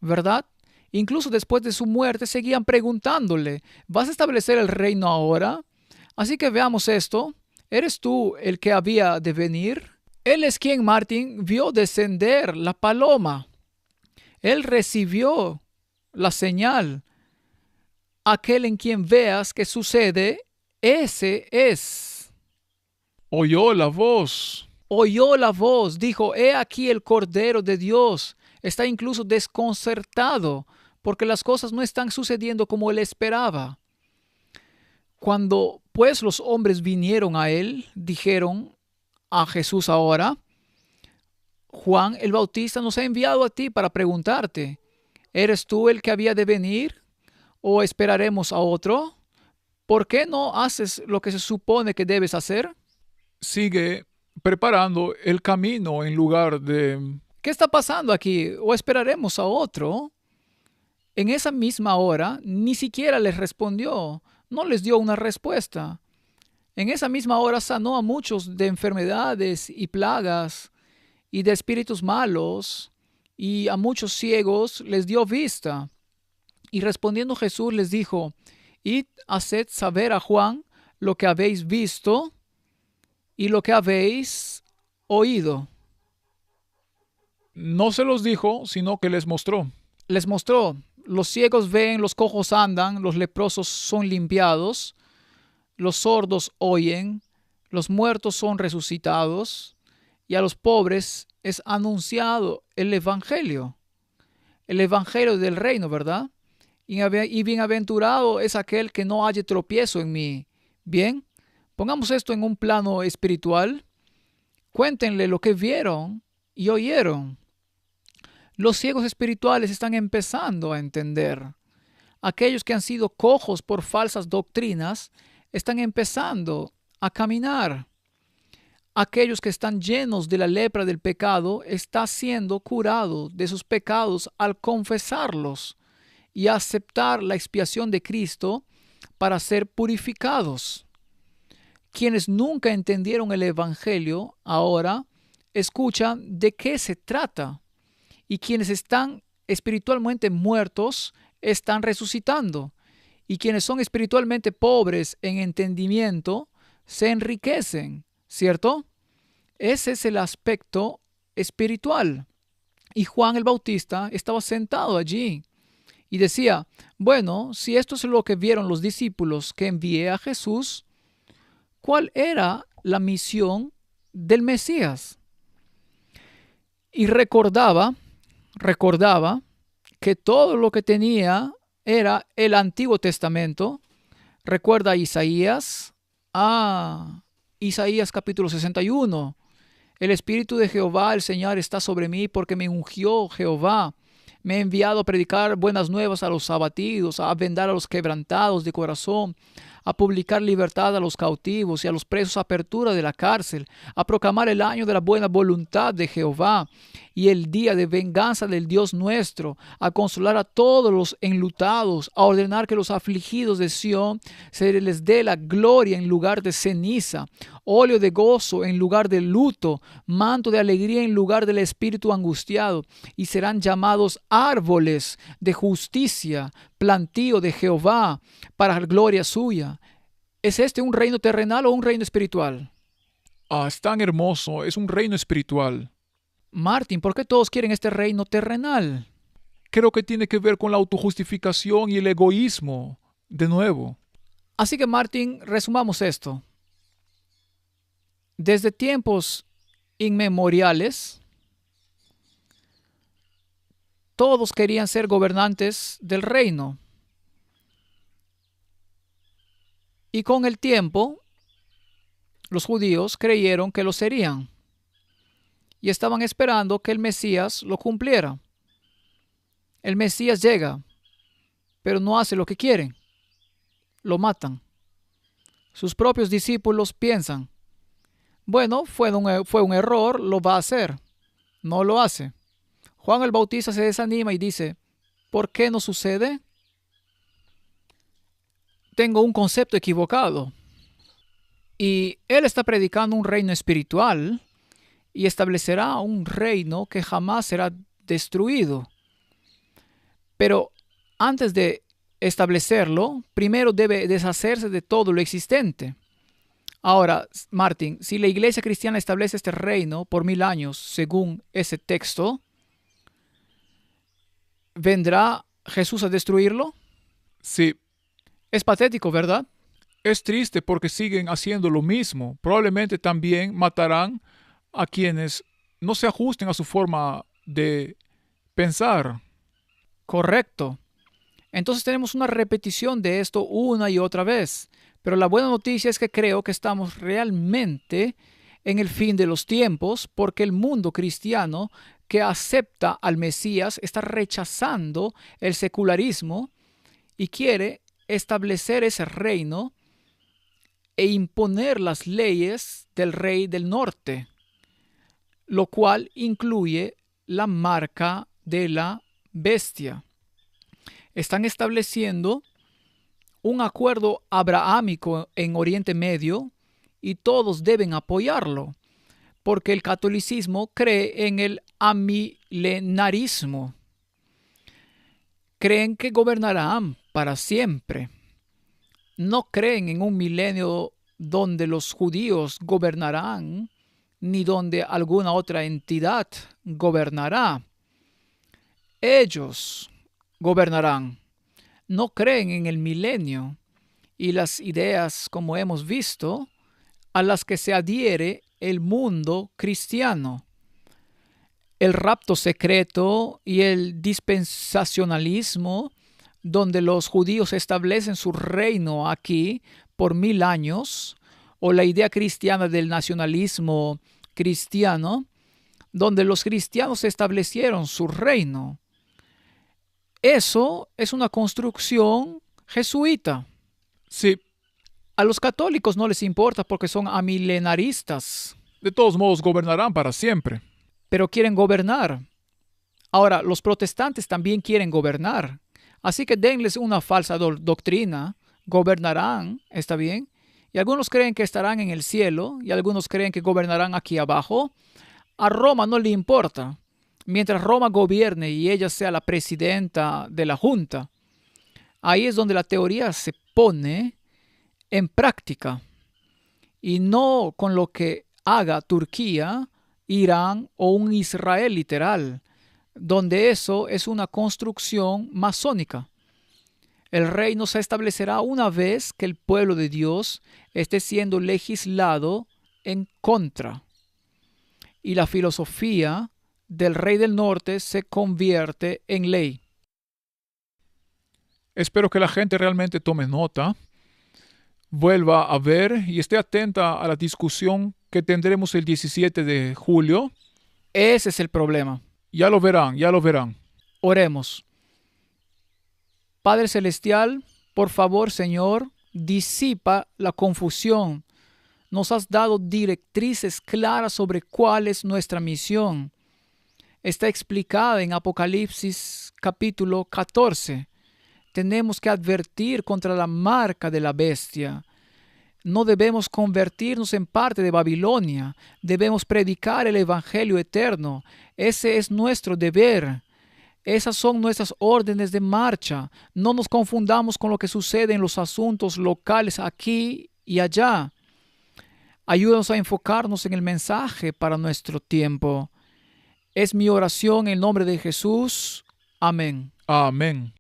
¿Verdad? Incluso después de su muerte seguían preguntándole, ¿vas a establecer el reino ahora? Así que veamos esto. ¿Eres tú el que había de venir? Él es quien, Martín, vio descender la paloma. Él recibió la señal. Aquel en quien veas que sucede, ese es. oyó la voz. oyó la voz, dijo, he aquí el Cordero de Dios. Está incluso desconcertado porque las cosas no están sucediendo como él esperaba. Cuando pues los hombres vinieron a él, dijeron a Jesús ahora, Juan el Bautista nos ha enviado a ti para preguntarte, ¿eres tú el que había de venir o esperaremos a otro? ¿Por qué no haces lo que se supone que debes hacer? Sigue preparando el camino en lugar de... ¿Qué está pasando aquí? ¿O esperaremos a otro? En esa misma hora ni siquiera les respondió, no les dio una respuesta. En esa misma hora sanó a muchos de enfermedades y plagas y de espíritus malos, y a muchos ciegos les dio vista. Y respondiendo Jesús les dijo, id, haced saber a Juan lo que habéis visto y lo que habéis oído. No se los dijo, sino que les mostró. Les mostró, los ciegos ven, los cojos andan, los leprosos son limpiados, los sordos oyen, los muertos son resucitados, y a los pobres es anunciado el evangelio del reino, ¿verdad? Y bienaventurado es aquel que no halle tropiezo en mí. Bien, pongamos esto en un plano espiritual. Cuéntenle lo que vieron y oyeron. Los ciegos espirituales están empezando a entender. Aquellos que han sido cojos por falsas doctrinas están empezando a caminar. Aquellos que están llenos de la lepra del pecado están siendo curados de sus pecados al confesarlos y aceptar la expiación de Cristo para ser purificados. Quienes nunca entendieron el Evangelio ahora escuchan de qué se trata, y quienes están espiritualmente muertos están resucitando, y quienes son espiritualmente pobres en entendimiento se enriquecen, ¿cierto? Ese es el aspecto espiritual. Y Juan el Bautista estaba sentado allí y decía, bueno, si esto es lo que vieron los discípulos que envié a Jesús, ¿cuál era la misión del Mesías? Y recordaba que todo lo que tenía era el Antiguo Testamento. Recuerda a Isaías, Isaías capítulo 61. El Espíritu de Jehová, el Señor, está sobre mí porque me ungió Jehová. Me ha enviado a predicar buenas nuevas a los abatidos, a vendar a los quebrantados de corazón, a publicar libertad a los cautivos y a los presos apertura de la cárcel, a proclamar el año de la buena voluntad de Jehová y el día de venganza del Dios nuestro, a consolar a todos los enlutados, a ordenar que los afligidos de Sión se les dé la gloria en lugar de ceniza, óleo de gozo en lugar de luto, manto de alegría en lugar del espíritu angustiado, y serán llamados árboles de justicia, plantío de Jehová para gloria suya. ¿Es este un reino terrenal o un reino espiritual? Es tan hermoso, es un reino espiritual. Martín, ¿por qué todos quieren este reino terrenal? Creo que tiene que ver con la autojustificación y el egoísmo, de nuevo. Así que, Martín, resumamos esto. Desde tiempos inmemoriales, todos querían ser gobernantes del reino. Y con el tiempo, los judíos creyeron que lo serían y estaban esperando que el Mesías lo cumpliera. El Mesías llega, pero no hace lo que quieren. Lo matan. Sus propios discípulos piensan, bueno, fue un error, lo va a hacer. No lo hace. Juan el Bautista se desanima y dice, ¿por qué no sucede? Tengo un concepto equivocado. Y él está predicando un reino espiritual y establecerá un reino que jamás será destruido. Pero antes de establecerlo, primero debe deshacerse de todo lo existente. Ahora, Martín, si la iglesia cristiana establece este reino por 1000 años, según ese texto, ¿vendrá Jesús a destruirlo? Sí. Es patético, ¿verdad? Es triste porque siguen haciendo lo mismo. Probablemente también matarán a quienes no se ajusten a su forma de pensar. Correcto. Entonces tenemos una repetición de esto una y otra vez. Pero la buena noticia es que creo que estamos realmente en el fin de los tiempos, porque el mundo cristiano que acepta al Mesías está rechazando el secularismo y quiere establecer ese reino e imponer las leyes del rey del norte, lo cual incluye la marca de la bestia. Están estableciendo un acuerdo abrahámico en Oriente Medio y todos deben apoyarlo, porque el catolicismo cree en el amilenarismo. Creen que gobernarán para siempre. No creen en un milenio donde los judíos gobernarán, ni donde alguna otra entidad gobernará. Ellos gobernarán. No creen en el milenio y las ideas, como hemos visto, a las que se adhiere el mundo cristiano. El rapto secreto y el dispensacionalismo, donde los judíos establecen su reino aquí por 1000 años, o la idea cristiana del nacionalismo cristiano, donde los cristianos establecieron su reino. Eso es una construcción jesuita. Sí, A los católicos no les importa porque son amilenaristas, de todos modos gobernarán para siempre. pero quieren gobernar. Ahora, los protestantes también quieren gobernar. Así que denles una falsa doctrina. Gobernarán, ¿está bien? Y algunos creen que estarán en el cielo y algunos creen que gobernarán aquí abajo. A Roma no le importa. Mientras Roma gobierne y ella sea la presidenta de la junta, ahí es donde la teoría se pone en práctica y no con lo que haga Turquía, Irán o un Israel literal, donde eso es una construcción masónica. El reino se establecerá una vez que el pueblo de Dios esté siendo legislado en contra y la filosofía del rey del norte se convierte en ley. Espero que la gente realmente tome nota, vuelva a ver y esté atenta a la discusión que tendremos el 17 de julio. Ese es el problema. Ya lo verán, ya lo verán. Oremos. Padre Celestial, por favor, Señor, disipa la confusión. Nos has dado directrices claras sobre cuál es nuestra misión. Está explicada en Apocalipsis capítulo 14. Tenemos que advertir contra la marca de la bestia. No debemos convertirnos en parte de Babilonia. Debemos predicar el Evangelio eterno. Ese es nuestro deber. Esas son nuestras órdenes de marcha. No nos confundamos con lo que sucede en los asuntos locales aquí y allá. Ayúdanos a enfocarnos en el mensaje para nuestro tiempo. Es mi oración en el nombre de Jesús. Amén. Amén.